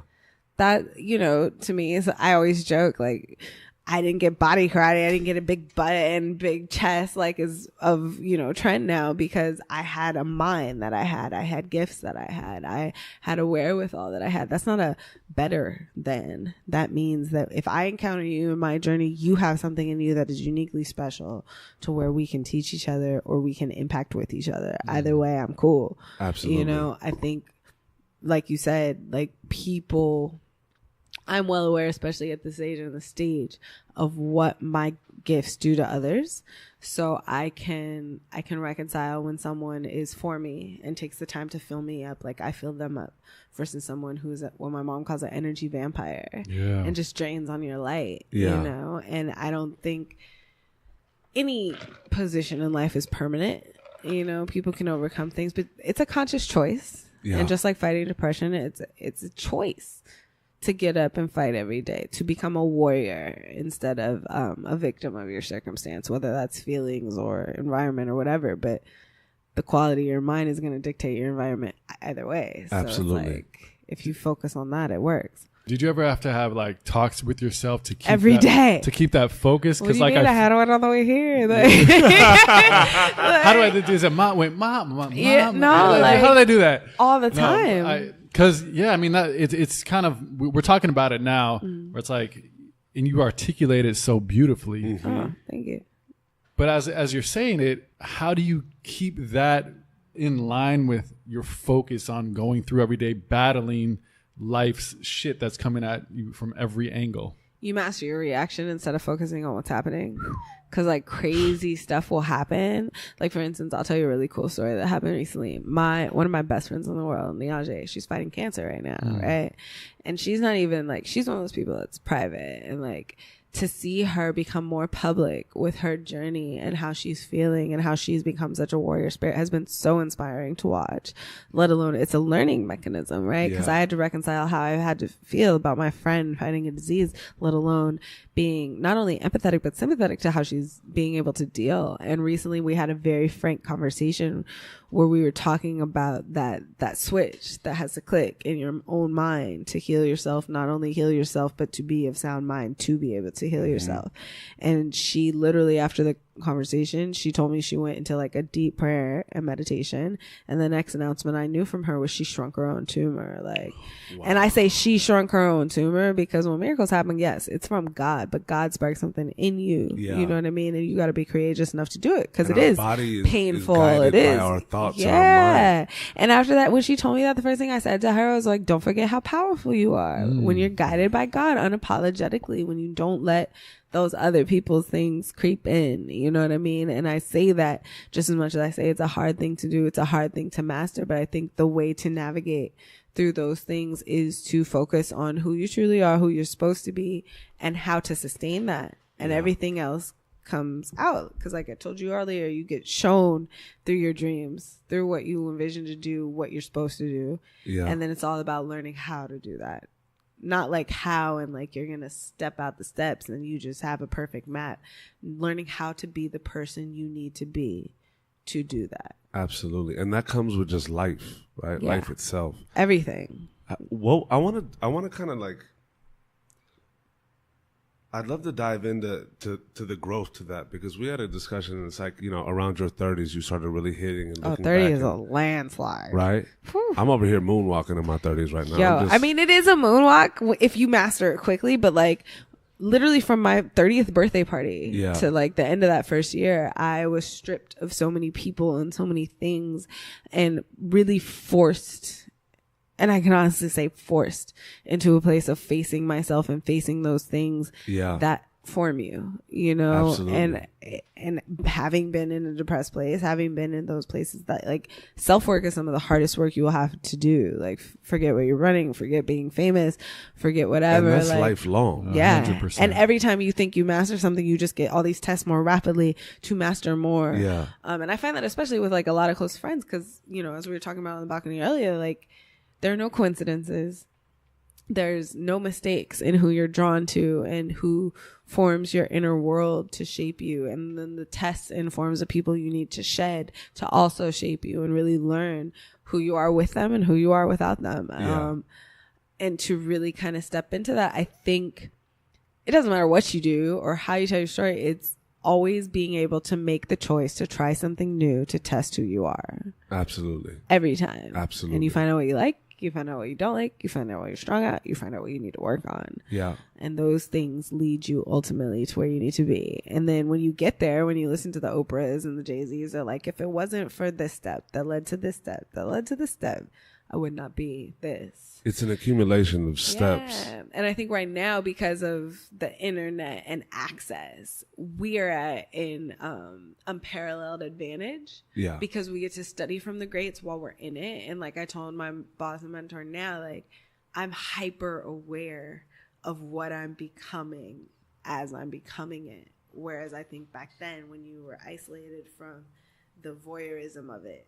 That, you know, to me is, I always joke, like, I didn't get body karate. I didn't get a big butt and big chest, like, is of, you know, trend now, because I had a mind that I had gifts that I had a wherewithal that I had. That's not a better than. That means that if I encounter you in my journey, you have something in you that is uniquely special to where we can teach each other or we can impact with each other. Either way, I'm cool. Absolutely. You know, I think, like you said, like, people, I'm well aware, especially at this age and the stage, of what my gifts do to others. So I can reconcile when someone is for me and takes the time to fill me up, like I fill them up, versus someone who's what my mom calls an energy vampire, and just drains on your light, you know? And I don't think any position in life is permanent. You know, people can overcome things, but it's a conscious choice. And just like fighting depression, it's a choice to get up and fight every day, to become a warrior instead of a victim of your circumstance, whether that's feelings or environment or whatever. But the quality of your mind is going to dictate your environment either way. So Absolutely. it's like, if you focus on that, it works. Did you ever have to have like talks with yourself to keep every day to keep that focus? Because like I had one on the way here. Like, how do I do this? Mom. Yeah, no, how do they do that all the time? No, because I mean, it's kind of, we're talking about it now, where it's like, and you articulate it so beautifully. Oh, thank you. But as you're saying it, how do you keep that in line with your focus on going through every day, battling life's shit that's coming at you from every angle? You master your reaction instead of focusing on what's happening. Because like crazy stuff will happen. Like, for instance, I'll tell you a really cool story that happened recently. One of my best friends in the world, Niaje, she's fighting cancer right now, right? And she's not even like, she's one of those people that's private, and like, to see her become more public with her journey and how she's feeling and how she's become such a warrior spirit has been so inspiring to watch. Let alone, it's a learning mechanism, right? Because I had to reconcile how I had to feel about my friend fighting a disease, let alone being not only empathetic but sympathetic to how she's being able to deal. And recently we had a very frank conversation where we were talking about that switch that has to click in your own mind to heal yourself, not only heal yourself, but to be of sound mind, to be able to heal yourself. And she literally, after the conversation, she told me she went into like a deep prayer and meditation, and the next announcement I knew from her was she shrunk her own tumor. Like, wow. And I say she shrunk her own tumor because when miracles happen, yes, it's from God, but God sparked something in you. You know what I mean? And you got to be courageous enough to do it, because it is painful. It is by our thoughts, our mind. And after that, when she told me that, the first thing I said to her was like, don't forget how powerful you are when you're guided by God unapologetically, when you don't let those other people's things creep in, you know what I mean? And I say that just as much as I say it's a hard thing to do, it's a hard thing to master, but I think the way to navigate through those things is to focus on who you truly are, who you're supposed to be, and how to sustain that. And everything else comes out. Because like I told you earlier, you get shown through your dreams, through what you envision to do, what you're supposed to do. And then it's all about learning how to do that. Not like how and like you're going to step out the steps and you just have a perfect map. Learning how to be the person you need to be to do that. Absolutely. And that comes with just life, right? Life itself. Everything. Well, I want to kind of like I'd love to dive into to the growth to that, because we had a discussion, and it's like, around your 30s, you started really hitting and looking 30 back is a landslide. Right? Whew. I'm over here moonwalking in my 30s right now. Yo, I mean, it is a moonwalk if you master it quickly, but like literally from my 30th birthday party to like the end of that first year, I was stripped of so many people and so many things and really forced. And I can honestly say forced into a place of facing myself and facing those things that form you, Absolutely. and having been in a depressed place, having been in those places that like self-work is some of the hardest work you will have to do. Like forget what you're running, forget being famous, forget whatever. And that's like, lifelong. Yeah. 100%. And every time you think you master something, you just get all these tests more rapidly to master more. Yeah. And I find that especially with like a lot of close friends, because, as we were talking about on the balcony earlier, like, there are no coincidences. There's no mistakes in who you're drawn to and who forms your inner world to shape you. And then the tests informs the people you need to shed to also shape you and really learn who you are with them and who you are without them. And to really kind of step into that, I think it doesn't matter what you do or how you tell your story. It's always being able to make the choice to try something new to test who you are. Absolutely. Every time. Absolutely. And you find out what you like. You find out what you don't like. You find out what you're strong at. You find out what you need to work on. Yeah. And those things lead you ultimately to where you need to be. And then when you get there, when you listen to the Oprahs and the Jay-Z's, they're like, if it wasn't for this step that led to this step, that led to this step, I would not be this. It's an accumulation of steps. Yeah. And I think right now, because of the internet and access, we are at an unparalleled advantage. Yeah. Because we get to study from the greats while we're in it. And like I told my boss and mentor now, like I'm hyper aware of what I'm becoming as I'm becoming it. Whereas I think back then when you were isolated from the voyeurism of it,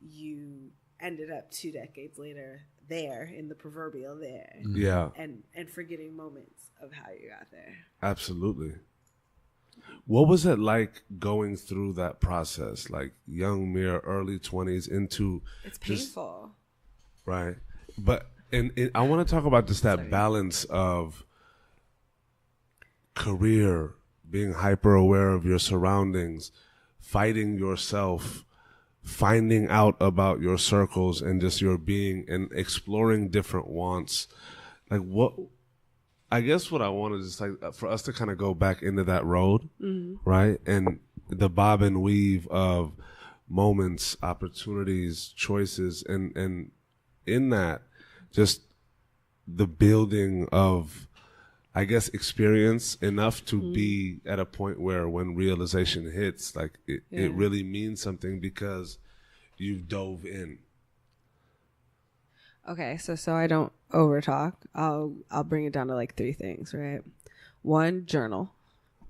you ended up 2 decades later there in the proverbial there. Yeah. And forgetting moments of how you got there. Absolutely. What was it like going through that process? Like young Mir, early 20s into... It's painful. Right. But I want to talk about just that balance of career, being hyper aware of your surroundings, fighting yourself, finding out about your circles and just your being and exploring different wants. Like I guess what I want is just like for us to kind of go back into that road, right? And the bob and weave of moments, opportunities, choices, and in that, just the building of, I guess, experience enough to be at a point where when realization hits, like it really means something because you've dove in. Okay, so I don't overtalk. I'll bring it down to like 3 things, right? 1, journal.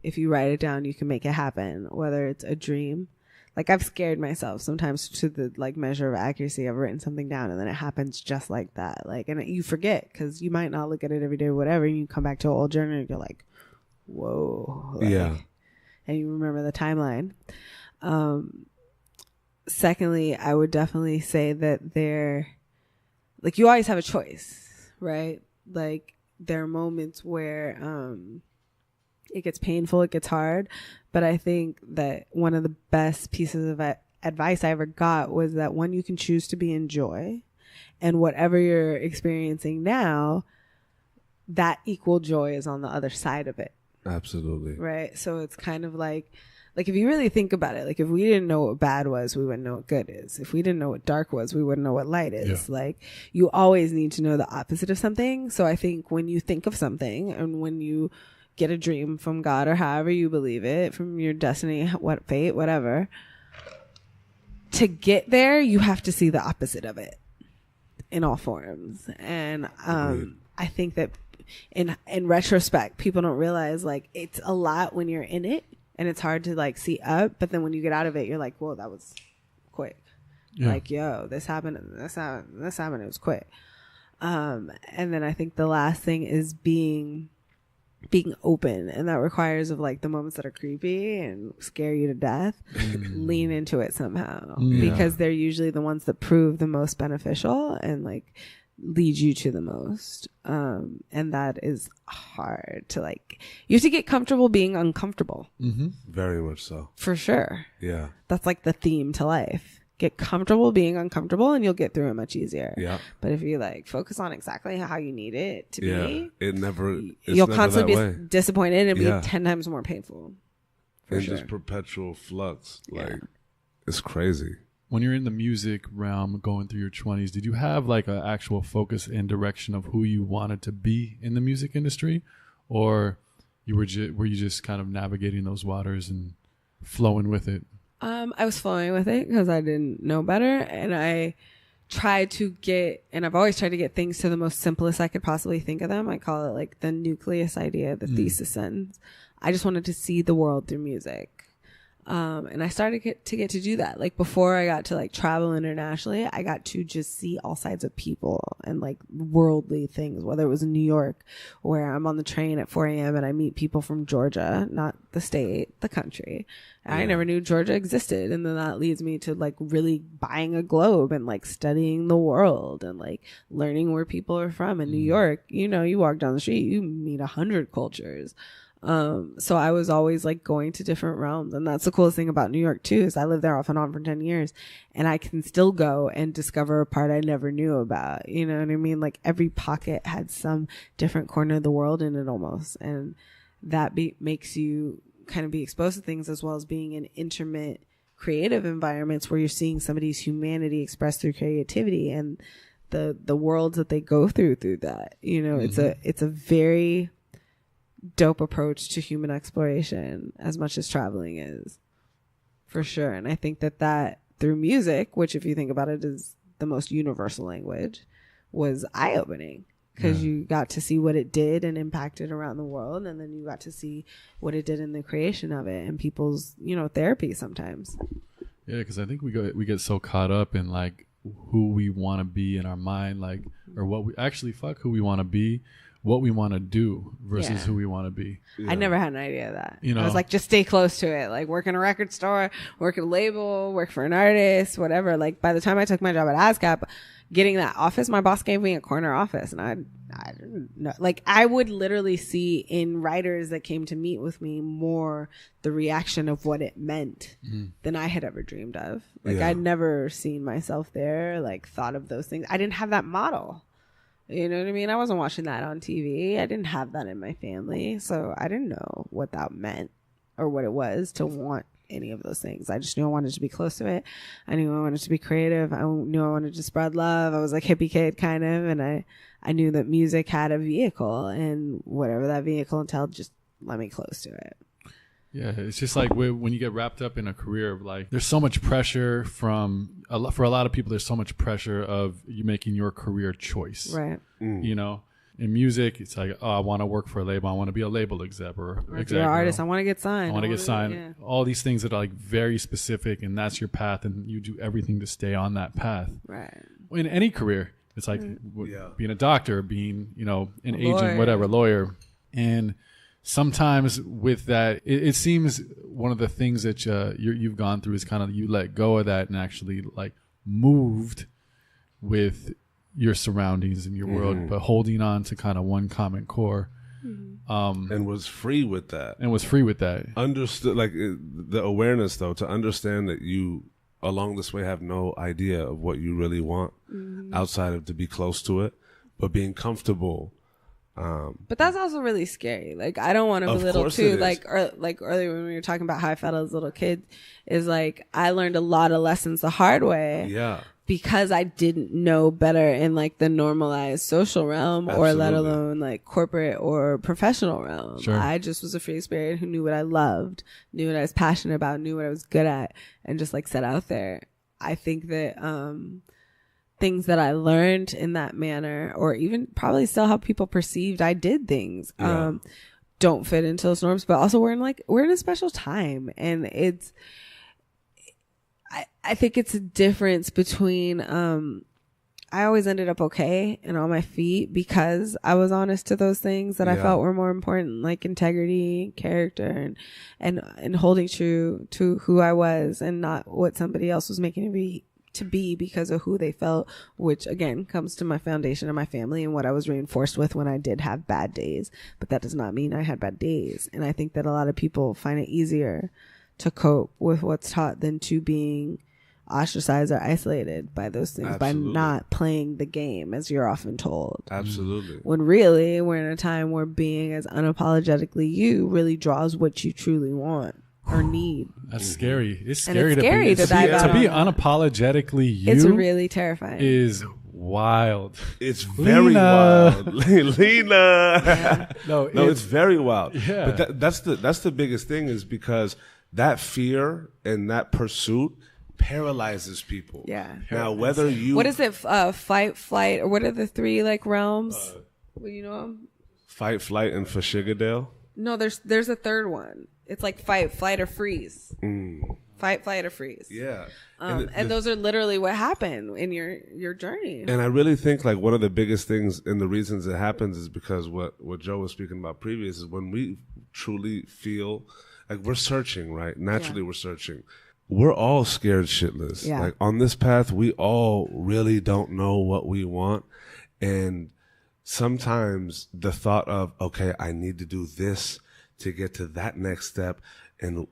If you write it down, you can make it happen, whether it's a dream. Like I've scared myself sometimes to the like measure of accuracy. I've written something down and then it happens just like that. Like, and you forget because you might not look at it every day or whatever. And you come back to an old journal and you're like, whoa. Like, yeah. And you remember the timeline. Secondly, I would definitely say that like you always have a choice, right? Like there are moments where, it gets painful, it gets hard. But I think that one of the best pieces of advice I ever got was that one, you can choose to be in joy. And whatever you're experiencing now, that equal joy is on the other side of it. Absolutely. Right? So it's kind of like if you really think about it, like if we didn't know what bad was, we wouldn't know what good is. If we didn't know what dark was, we wouldn't know what light is. Yeah. Like you always need to know the opposite of something. So I think when you think of something and when you get a dream from God or however you believe it, from your destiny, what fate, whatever, to get there, you have to see the opposite of it in all forms. And I think that in retrospect, people don't realize like it's a lot when you're in it and it's hard to like see up. But then when you get out of it, you're like, whoa, that was quick. Yeah. Like, yo, this happened. It was quick. And then I think the last thing is being open, and that requires of like the moments that are creepy and scare you to death, lean into it somehow because they're usually the ones that prove the most beneficial, and like lead you to the most. And that is hard to like, you have to get comfortable being uncomfortable. Mm-hmm. Very much so. For sure. Yeah. That's like the theme to life. Get comfortable being uncomfortable and you'll get through it much easier. Yeah. But if you like focus on exactly how you need it to be, you'll constantly be disappointed and be 10 times more painful. For sure. Just perpetual flux. Like, it's crazy. When you're in the music realm going through your 20s, did you have like an actual focus and direction of who you wanted to be in the music industry? Or were you just kind of navigating those waters and flowing with it? I was flowing with it because I didn't know better. And I tried to get, and I've always tried to get things to the most simplest I could possibly think of them. I call it like the nucleus idea, the thesis sentence. I just wanted to see the world through music. And I started to get to do that. Like before I got to like travel internationally, I got to just see all sides of people and like worldly things, whether it was in New York where I'm on the train at 4 a.m. and I meet people from Georgia, not the state, the country. I never knew Georgia existed. And then that leads me to like really buying a globe and like studying the world and like learning where people are from. In New York, you know, you walk down the street, you meet 100 cultures. So I was always like going to different realms. And that's the coolest thing about New York too, is I lived there off and on for 10 years and I can still go and discover a part I never knew about. You know what I mean? Like every pocket had some different corner of the world in it almost. And that makes you kind of be exposed to things as well as being in intimate creative environments where you're seeing somebody's humanity expressed through creativity and the worlds that they go through that, you know, it's a very dope approach to human exploration as much as traveling is, for sure. And I think that through music, which if you think about it is the most universal language, was eye-opening because you got to see what it did and impacted around the world, and then you got to see what it did in the creation of it and people's, you know, therapy sometimes. Yeah, because I think we get so caught up in like who we want to be in our mind, like, or what we actually who we want to be, what we want to do versus who we want to be. I never had an idea of that. You know, I was like, just stay close to it. Like work in a record store, work at a label, work for an artist, whatever. Like by the time I took my job at ASCAP, getting that office, my boss gave me a corner office, and I didn't know. Like I would literally see in writers that came to meet with me more the reaction of what it meant than I had ever dreamed of. Like I'd never seen myself there, like thought of those things. I didn't have that model. You know what I mean? I wasn't watching that on TV. I didn't have that in my family. So I didn't know what that meant or what it was to want any of those things. I just knew I wanted to be close to it. I knew I wanted to be creative. I knew I wanted to spread love. I was like hippie kid kind of. And I knew that music had a vehicle, and whatever that vehicle entailed, just let me close to it. Yeah, it's just like when you get wrapped up in a career, like there's so much pressure for a lot of people. There's so much pressure of you making your career choice, right? You know, in music, it's like, oh, I want to work for a label. I want to be a label exec or if you're an artist, I want to get signed. I want to get signed. Yeah. All these things that are like very specific, and that's your path, and you do everything to stay on that path. Right. In any career, it's like being a doctor, being, you know, an agent, whatever, lawyer, and sometimes with that, it seems one of the things that you've gone through is kind of you let go of that and actually like moved with your surroundings and your world, but holding on to kind of one common core. And was free with that. Understood, like the awareness, though, to understand that you along this way have no idea of what you really want outside of to be close to it, but being comfortable. But that's also really scary. Like I don't want to belittle too. Like earlier when we were talking about how I felt as a little kid, is like I learned a lot of lessons the hard way. Yeah. Because I didn't know better in like the normalized social realm, or let alone like corporate or professional realm. Sure. I just was a free spirit who knew what I loved, knew what I was passionate about, knew what I was good at, and just like set out there. I think that things that I learned in that manner, or even probably still how people perceived I did things, don't fit into those norms. But also we're in a special time, and I think it's a difference between I always ended up okay and on my feet because I was honest to those things that I felt were more important, like integrity, character, and holding true to who I was and not what somebody else was making me to be because of who they felt, which again comes to my foundation of my family and what I was reinforced with when I did have bad days. But that does not mean I had bad days. And I think that a lot of people find it easier to cope with what's taught than to being ostracized or isolated by those things. Absolutely. By not playing the game, as you're often told. Absolutely. When really we're in a time where being as unapologetically you really draws what you truly want or need. That's scary. It's scary, to be unapologetically you. It's really terrifying. Is wild. It's very wild. Lena. No, it's very wild. Yeah. But that's the biggest thing, is because that fear and that pursuit paralyzes people. Yeah. Now, whether you... What is it? Fight, flight, or what are the three like realms? Well, you know them? Fight, flight, and Fashigadale? No, there's a third one. It's like fight, flight, or freeze. Fight, flight, or freeze. Yeah. And those are literally what happen in your journey. And I really think like one of the biggest things and the reasons it happens is because what Joe was speaking about previous is when we truly feel like we're searching, right? Naturally, we're searching. We're all scared shitless. Yeah. Like on this path, we all really don't know what we want. And sometimes the thought of, okay, I need to do this to get to that next step. And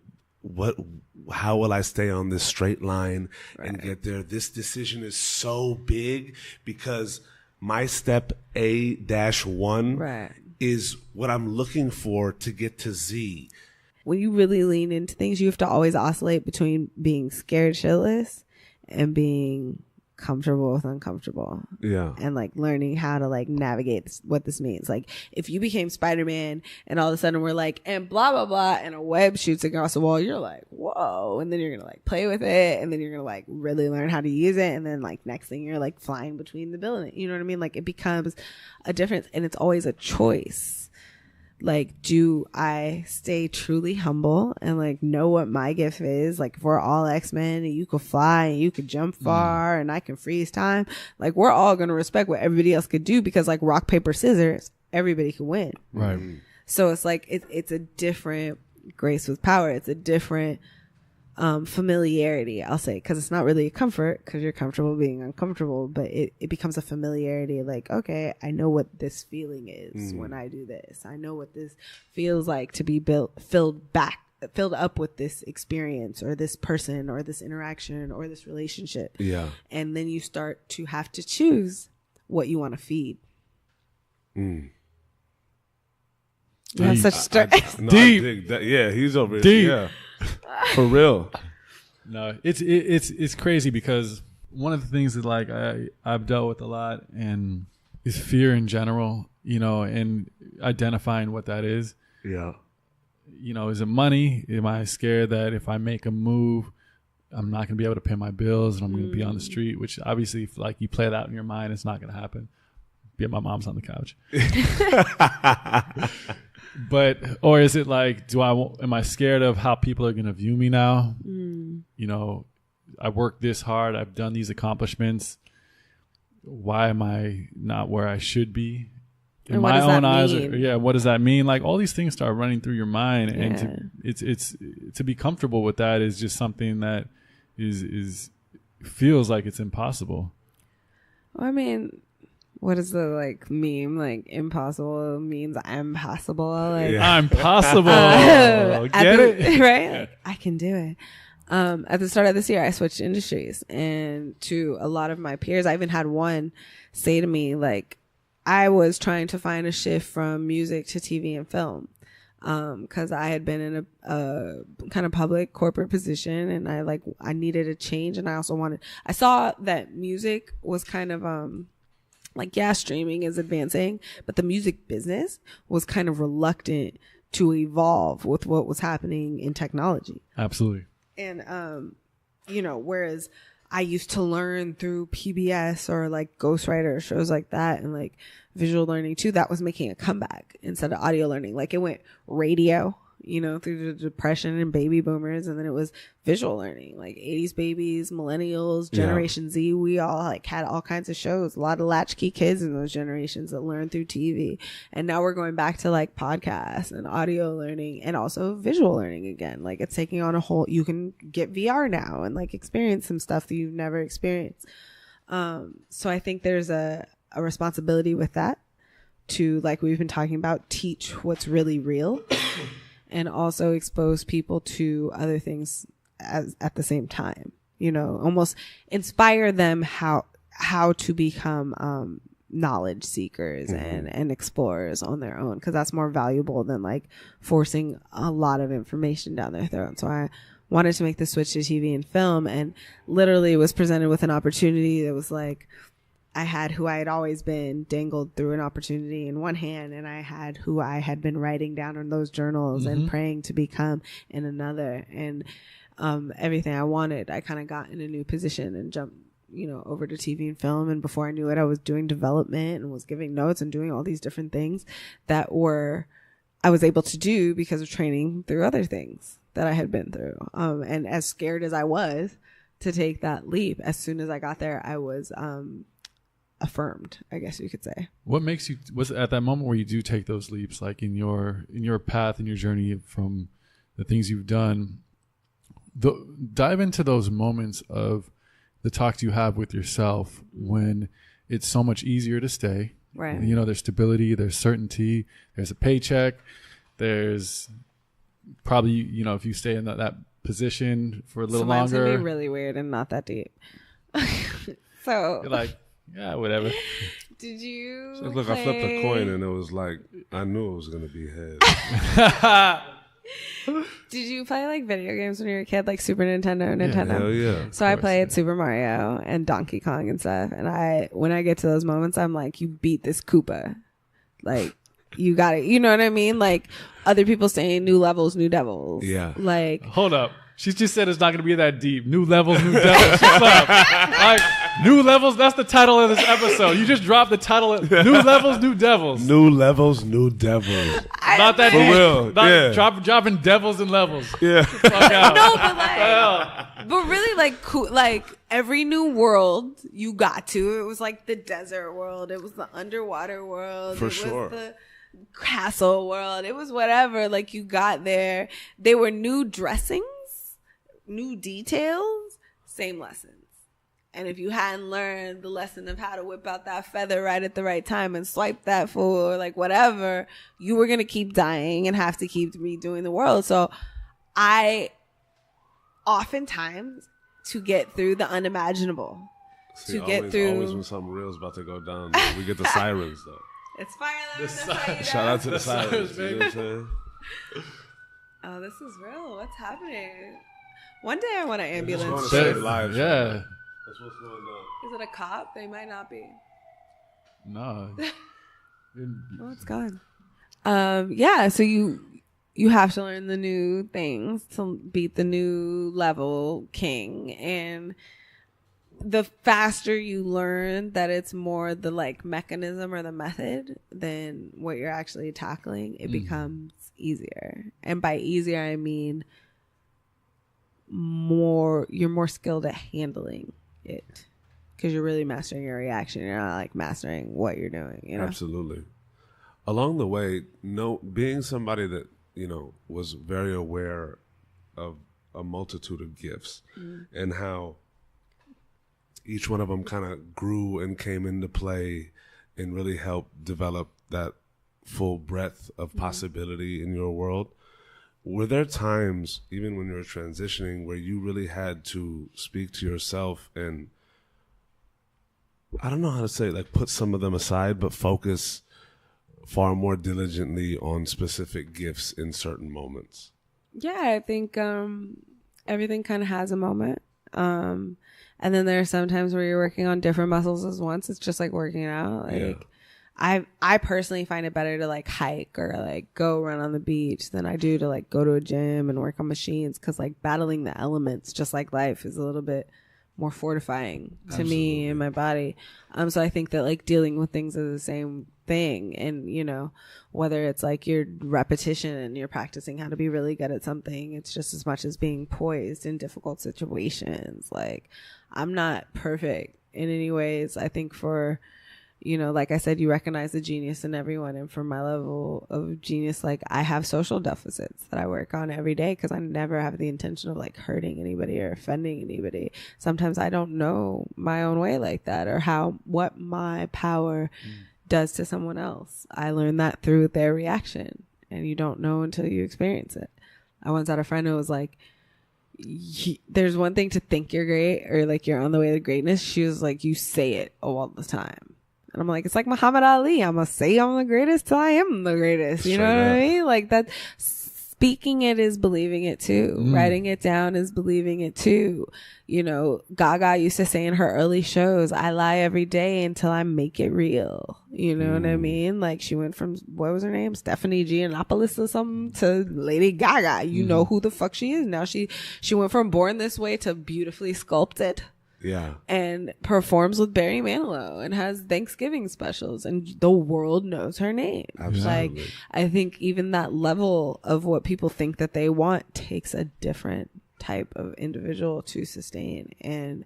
how will I stay on this straight line and get there? This decision is so big because my step A-1 is what I'm looking for to get to Z. When you really lean into things, you have to always oscillate between being scared shitless and being comfortable with uncomfortable. Yeah. And like learning how to like navigate what this means. Like if you became Spider-Man and all of a sudden we're like, and blah, blah, blah, and a web shoots across the wall, you're like, whoa. And then you're going to like play with it. And then you're going to like really learn how to use it. And then like next thing you're like flying between the building. You know what I mean? Like it becomes a difference, and it's always a choice. Like, do I stay truly humble and like know what my gift is? Like, if we're all X-Men and you could fly and you could jump far and I can freeze time, like we're all going to respect what everybody else could do, because like rock, paper, scissors, everybody can win. Right. So it's like, it's a different grace with power. It's a different familiarity, I'll say, because it's not really a comfort because you're comfortable being uncomfortable, but it becomes a familiarity. Like, okay, I know what this feeling is when I do this. I know what this feels like to be filled up with this experience or this person or this interaction or this relationship. Yeah. And then you start to have to choose what you want to feed. You have such deep. Yeah, he's over here. Deep. Yeah. For real. No, it's crazy, because one of the things that like I've dealt with a lot and is fear in general, you know, and identifying what that is. Yeah. You know, is it money? Am I scared that if I make a move, I'm not going to be able to pay my bills and I'm going to be on the street, which obviously if like you play that in your mind, it's not going to happen. Be at my mom's on the couch. But, or is it like, am I scared of how people are going to view me now? You know, I worked this hard. I've done these accomplishments. Why am I not where I should be? In my own eyes, what does that mean? Like all these things start running through your mind, and it's to be comfortable with that is just something that is feels like it's impossible. Well, I mean, what is the like meme? Like impossible means I'm possible. Like I'm possible. Get it? Right? Like, I can do it. At the start of this year, I switched industries, and to a lot of my peers, I even had one say to me, like, I was trying to find a shift from music to TV and film. Cause I had been in a kind of public corporate position, and I needed a change. And I also I saw that music was kind of, streaming is advancing, but the music business was kind of reluctant to evolve with what was happening in technology. Absolutely. And, whereas I used to learn through PBS or like ghostwriter shows like that, and like visual learning too, that was making a comeback instead of audio learning. Like it went radio through the Depression and baby boomers. And then it was visual learning, like 80s babies, millennials, Generation Z. We all like had all kinds of shows, a lot of latchkey kids in those generations that learned through TV. And now we're going back to like podcasts and audio learning and also visual learning again. Like it's taking on a whole, you can get VR now and like experience some stuff that you've never experienced. So I think there's a responsibility with that to, like we've been talking about, teach what's really real and also expose people to other things at the same time, almost inspire them how to become knowledge seekers and explorers on their own, because that's more valuable than like forcing a lot of information down their throat. So I wanted to make the switch to TV and film, and literally was presented with an opportunity that was like, I had who I had always been dangled through an opportunity in one hand, and I had who I had been writing down in those journals and praying to become in another. And everything I wanted, I kind of got in a new position and jumped, over to TV and film. And before I knew it, I was doing development and was giving notes and doing all these different things that I was able to do because of training through other things that I had been through. And as scared as I was to take that leap, as soon as I got there, I was affirmed, I guess you could say. What makes you, was at that moment where you do take those leaps, like in your path, in your journey from the things you've done, dive into those moments of the talks you have with yourself when it's so much easier to stay. Right. There's stability, there's certainty, there's a paycheck, there's probably, if you stay in that position for a little longer. It's going to be really weird and not that deep. So. You're like, yeah, whatever. Did you so look, I flipped a coin and it was like, I knew it was going to be head. Did you play like video games when you were a kid, like Super Nintendo? Yeah, hell yeah. So I played Super Mario and Donkey Kong and stuff. And when I get to those moments, I'm like, you beat this Koopa. Like, you got it. You know what I mean? Like other people saying new levels, new devils. Yeah. Like, hold up. She just said it's not going to be that deep. New levels, new devils. What's up? Like, new levels, that's the title of this episode. You just dropped the title of New Levels, New Devils. New levels, new devils. Not that for deep. real. Not dropping devils and levels. Yeah. Fuck out. No, but really like cool, like every new world you got to, it was like the desert world. It was the underwater world. For it sure. was the castle world. It was whatever. Like you got there. They were new dressings. New details, same lessons. And if you hadn't learned the lesson of how to whip out that feather right at the right time and swipe that fool or like whatever, you were going to keep dying and have to keep redoing the world. So I oftentimes, to get through the unimaginable, Always when something real is about to go down, we get the sirens though. It's fire alarm. Shout out to the sirens, baby. You know what I'm saying? Oh, this is real. What's happening? One day I want an ambulance. Just want to save lives. Yeah. Right? That's what's going on. Is it a cop? They might not be. No. Oh, it's gone. Yeah. So you have to learn the new things to beat the new level king, and the faster you learn that it's more the like mechanism or the method than what you're actually tackling, it becomes easier. And by easier, I mean you're more skilled at handling it because you're really mastering your reaction. You're not like mastering what you're doing, Absolutely. Along the way, being somebody that, was very aware of a multitude of gifts and how each one of them kind of grew and came into play and really helped develop that full breadth of possibility in your world. Were there times, even when you were transitioning, where you really had to speak to yourself and, I don't know how to say it, like put some of them aside, but focus far more diligently on specific gifts in certain moments? Yeah, I think everything kind of has a moment. And then there are some times where you're working on different muscles at once. It's just like working out. Like, I personally find it better to like hike or like go run on the beach than I do to like go to a gym and work on machines, because like battling the elements, just like life, is a little bit more fortifying to me and my body. So I think that like dealing with things is the same thing. And, you know, whether it's like your repetition and you're practicing how to be really good at something, it's just as much as being poised in difficult situations. Like, I'm not perfect in any ways. I think for, you know, like I said, you recognize the genius in everyone. And for my level of genius, like I have social deficits that I work on every day because I never have the intention of like hurting anybody or offending anybody. Sometimes I don't know my own way like that or what my power does to someone else. I learned that through their reaction, and you don't know until you experience it. I once had a friend who was like, there's one thing to think you're great or like you're on the way to greatness. She was like, you say it all the time. And I'm like, it's like Muhammad Ali. I'm going to say I'm the greatest till I am the greatest. You know what I mean? Like that. Speaking it is believing it too. Writing it down is believing it too. You know, Gaga used to say in her early shows, I lie every day until I make it real. You know what I mean? Like she went from, what was her name? Stephanie Giannopoulos or something to Lady Gaga. You know who the fuck she is. Now she went from Born This Way to Beautifully Sculpted. Yeah. And performs with Barry Manilow and has Thanksgiving specials, and the world knows her name. Absolutely. Like, I think even that level of what people think that they want takes a different type of individual to sustain. And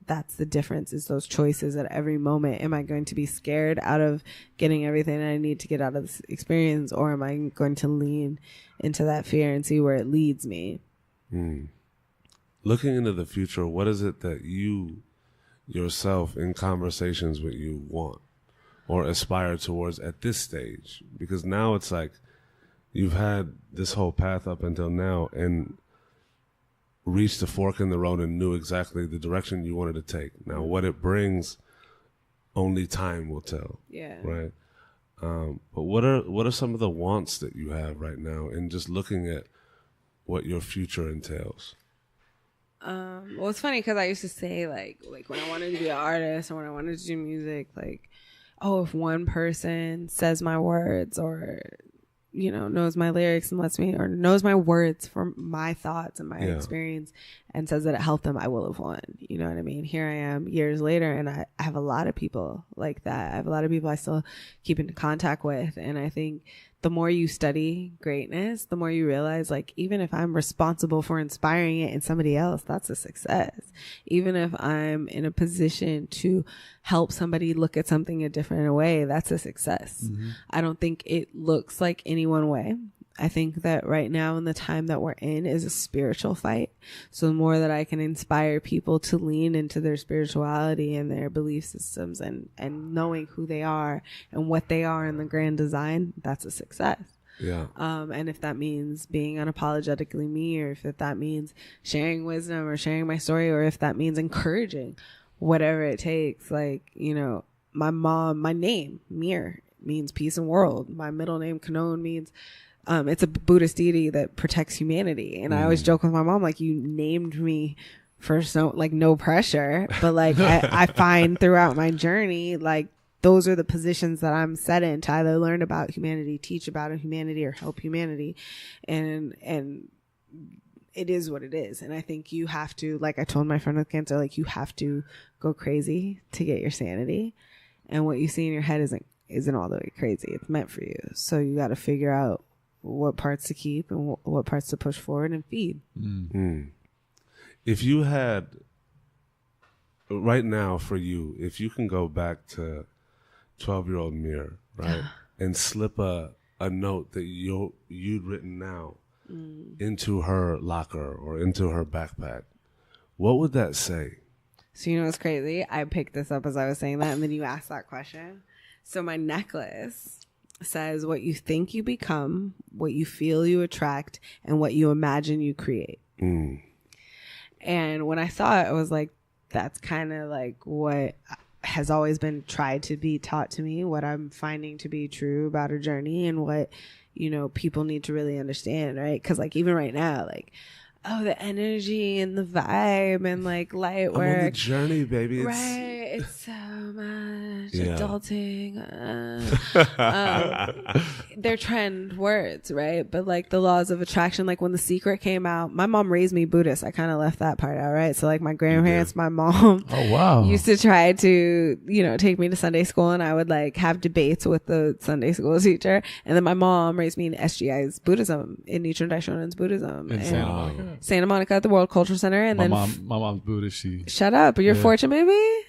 that's the difference, is those choices at every moment. Am I going to be scared out of getting everything I need to get out of this experience, or am I going to lean into that fear and see where it leads me? Looking into the future, what is it that you yourself in conversations with you want or aspire towards at this stage? Because now it's like you've had this whole path up until now and reached a fork in the road and knew exactly the direction you wanted to take. Now, what it brings, only time will tell. Yeah. Right. But what are some of the wants that you have right now in just looking at what your future entails? Well, it's funny because I used to say like when I wanted to be an artist or when I wanted to do music, like, oh, if one person says my words or, you know, knows my lyrics and lets me, or knows my words from my thoughts and my experience and says that it helped them, I will have won. You know what I mean? Here I am years later, and I have a lot of people like that. I have a lot of people I still keep in contact with. And I think the more you study greatness, the more you realize, like, even if I'm responsible for inspiring it in somebody else, that's a success. Even if I'm in a position to help somebody look at something a different way, that's a success. I don't think it looks like any one way. I think that right now in the time that we're in is a spiritual fight. So the more that I can inspire people to lean into their spirituality and their belief systems and knowing who they are and what they are in the grand design, that's a success. Yeah. And if that means being unapologetically me, or if that means sharing wisdom or sharing my story, or if that means encouraging, whatever it takes. Like, you know, my mom, my name, Mir, means peace and world. My middle name, Kanon, means it's a Buddhist deity that protects humanity. And I always joke with my mom, like, you named me for no pressure. But like, I find throughout my journey, like, those are the positions that I'm set in to either learn about humanity, teach about humanity, or help humanity. And it is what it is. And I think you have to, like I told my friend with cancer, like, you have to go crazy to get your sanity. And what you see in your head isn't all the way crazy. It's meant for you. So you got to figure out what parts to keep and what parts to push forward and feed. If you had, right now for you, if you can go back to 12-year-old Mir, right, and slip a note that you'd written now into her locker or into her backpack, what would that say? So you know what's crazy? I picked this up as I was saying that, and then you asked that question. So my necklace says, what you think you become, what you feel you attract, and what you imagine you create. And when I saw it, I was like, that's kind of like what has always been tried to be taught to me, what I'm finding to be true about a journey, and what, you know, people need to really understand, right? Because like even right now, like, oh, the energy and the vibe and like light work. I'm on the journey, baby. Right. It's so much adulting. They're trend words, right? But like the laws of attraction, like when The Secret came out, my mom raised me Buddhist. I kind of left that part out, right? So like my grandparents, my mom used to try to, you know, take me to Sunday school, and I would like have debates with the Sunday school teacher. And then my mom raised me in SGI's Buddhism, in Nichiren Daishonen's Buddhism. In Santa Monica. Santa Monica at the World Cultural Center. And my mom's Buddhist. Shut up. You're fortune, baby?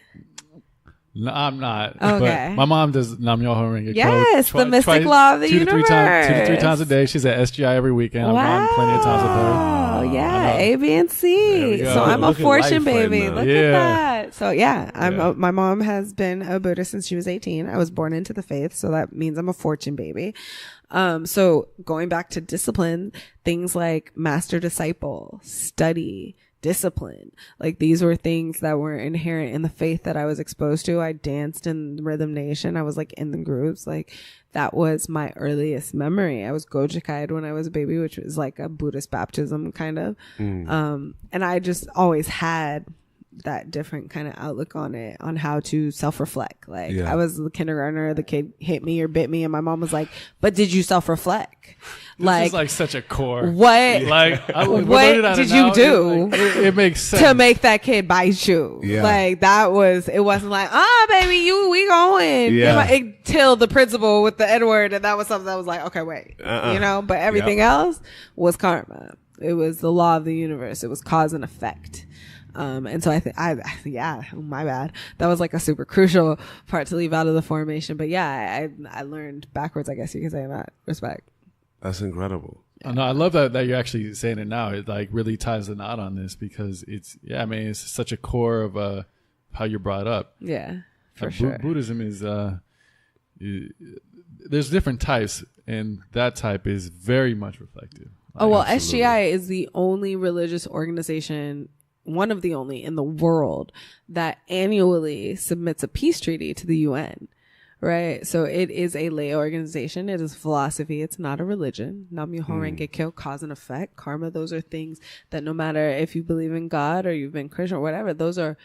No, I'm not. Okay. But my mom does Nam Myoho Renge Kyo. Yes, the mystic law of the universe. 2 to 3 times a day. She's at SGI every weekend. Wow. I've gone plenty of times with her. Oh, yeah. A, B, and C. So I'm a fortune baby. Look at that. So yeah, my mom has been a Buddhist since she was 18. I was born into the faith, so that means I'm a fortune baby. So going back to discipline, things like master disciple, study, discipline, like these were things that were inherent in the faith that I was exposed to. I danced in Rhythm Nation. I was like in the groups. Like that was my earliest memory. I was Gojikai'd when I was a baby, which was like a Buddhist baptism kind of. And I just always had that different kind of outlook on it, on how to self-reflect. Like I was the kindergartner, the kid hit me or bit me, and my mom was like, but did you self-reflect? This is like such a core. What? Like, what did you do? It makes sense to make that kid bite you. Yeah. Like that was. It wasn't like, baby, we going. Yeah. Until the principal with the N-word, and that was something that was like, okay, wait, you know. But everything else was karma. It was the law of the universe. It was cause and effect. And so my bad. That was like a super crucial part to leave out of the formation. But yeah, I learned backwards, I guess you could say, in that respect. That's incredible. No, I love that you're actually saying it now. It like really ties the knot on this, because it's such a core of how you're brought up. Yeah, for sure. Buddhism is there's different types, and that type is very much reflective. Absolutely. SGI is the only religious organization, one of the only in the world, that annually submits a peace treaty to the UN. Right. So it is a lay organization. It is philosophy. It's not a religion. Nam Myoho Renge Kyo, cause and effect, karma. Those are things that no matter if you believe in God or you've been Christian or whatever, those are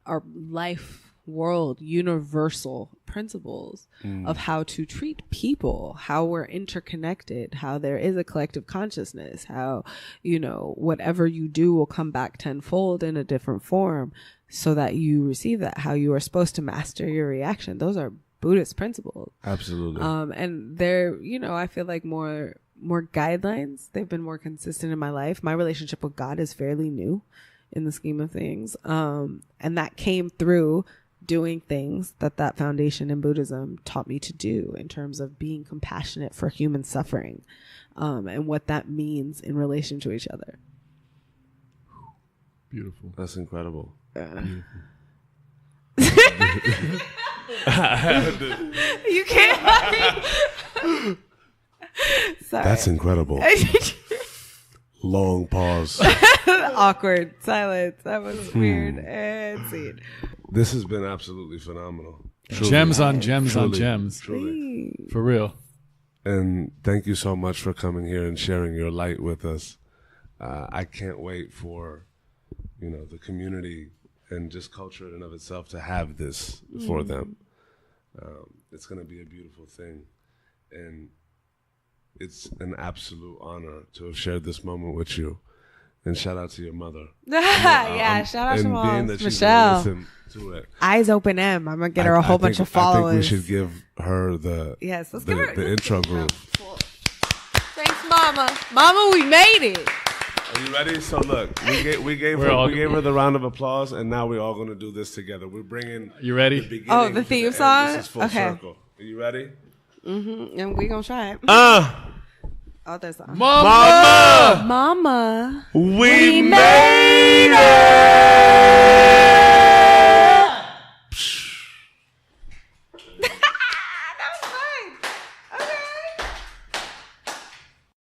life, world, universal principles of how to treat people, how we're interconnected, how there is a collective consciousness, how, you know, whatever you do will come back tenfold in a different form so that you receive that, how you are supposed to master your reaction. Those are Buddhist principles. Absolutely. And they're, you know, I feel like more guidelines. They've been more consistent in my life. My relationship with God is fairly new in the scheme of things. And that came through doing things that foundation in Buddhism taught me to do in terms of being compassionate for human suffering, and what that means in relation to each other. Beautiful. That's incredible. You can't. Sorry. That's incredible. Long pause. Awkward silence. That was weird. And scene. This has been absolutely phenomenal. Truly. Gems on gems on gems. Truly. For real. And thank you so much for coming here and sharing your light with us. I can't wait for, you know, the community and just culture in and of itself to have this for them. It's going to be a beautiful thing. And it's an absolute honor to have shared this moment with you. And shout out to your mother. Shout out to Mom. Michelle. To it. Eyes open M. I'm going to get her a whole bunch of followers. I think we should give her the intro group. Thanks, Mama. Mama, we made it. Are you ready? So look, we gave her the round of applause, and now we're all going to do this together. We're bringing. You ready? The theme song. This is full circle. Are you ready? And we gonna try it. There's that. Mama, Mama, we made it.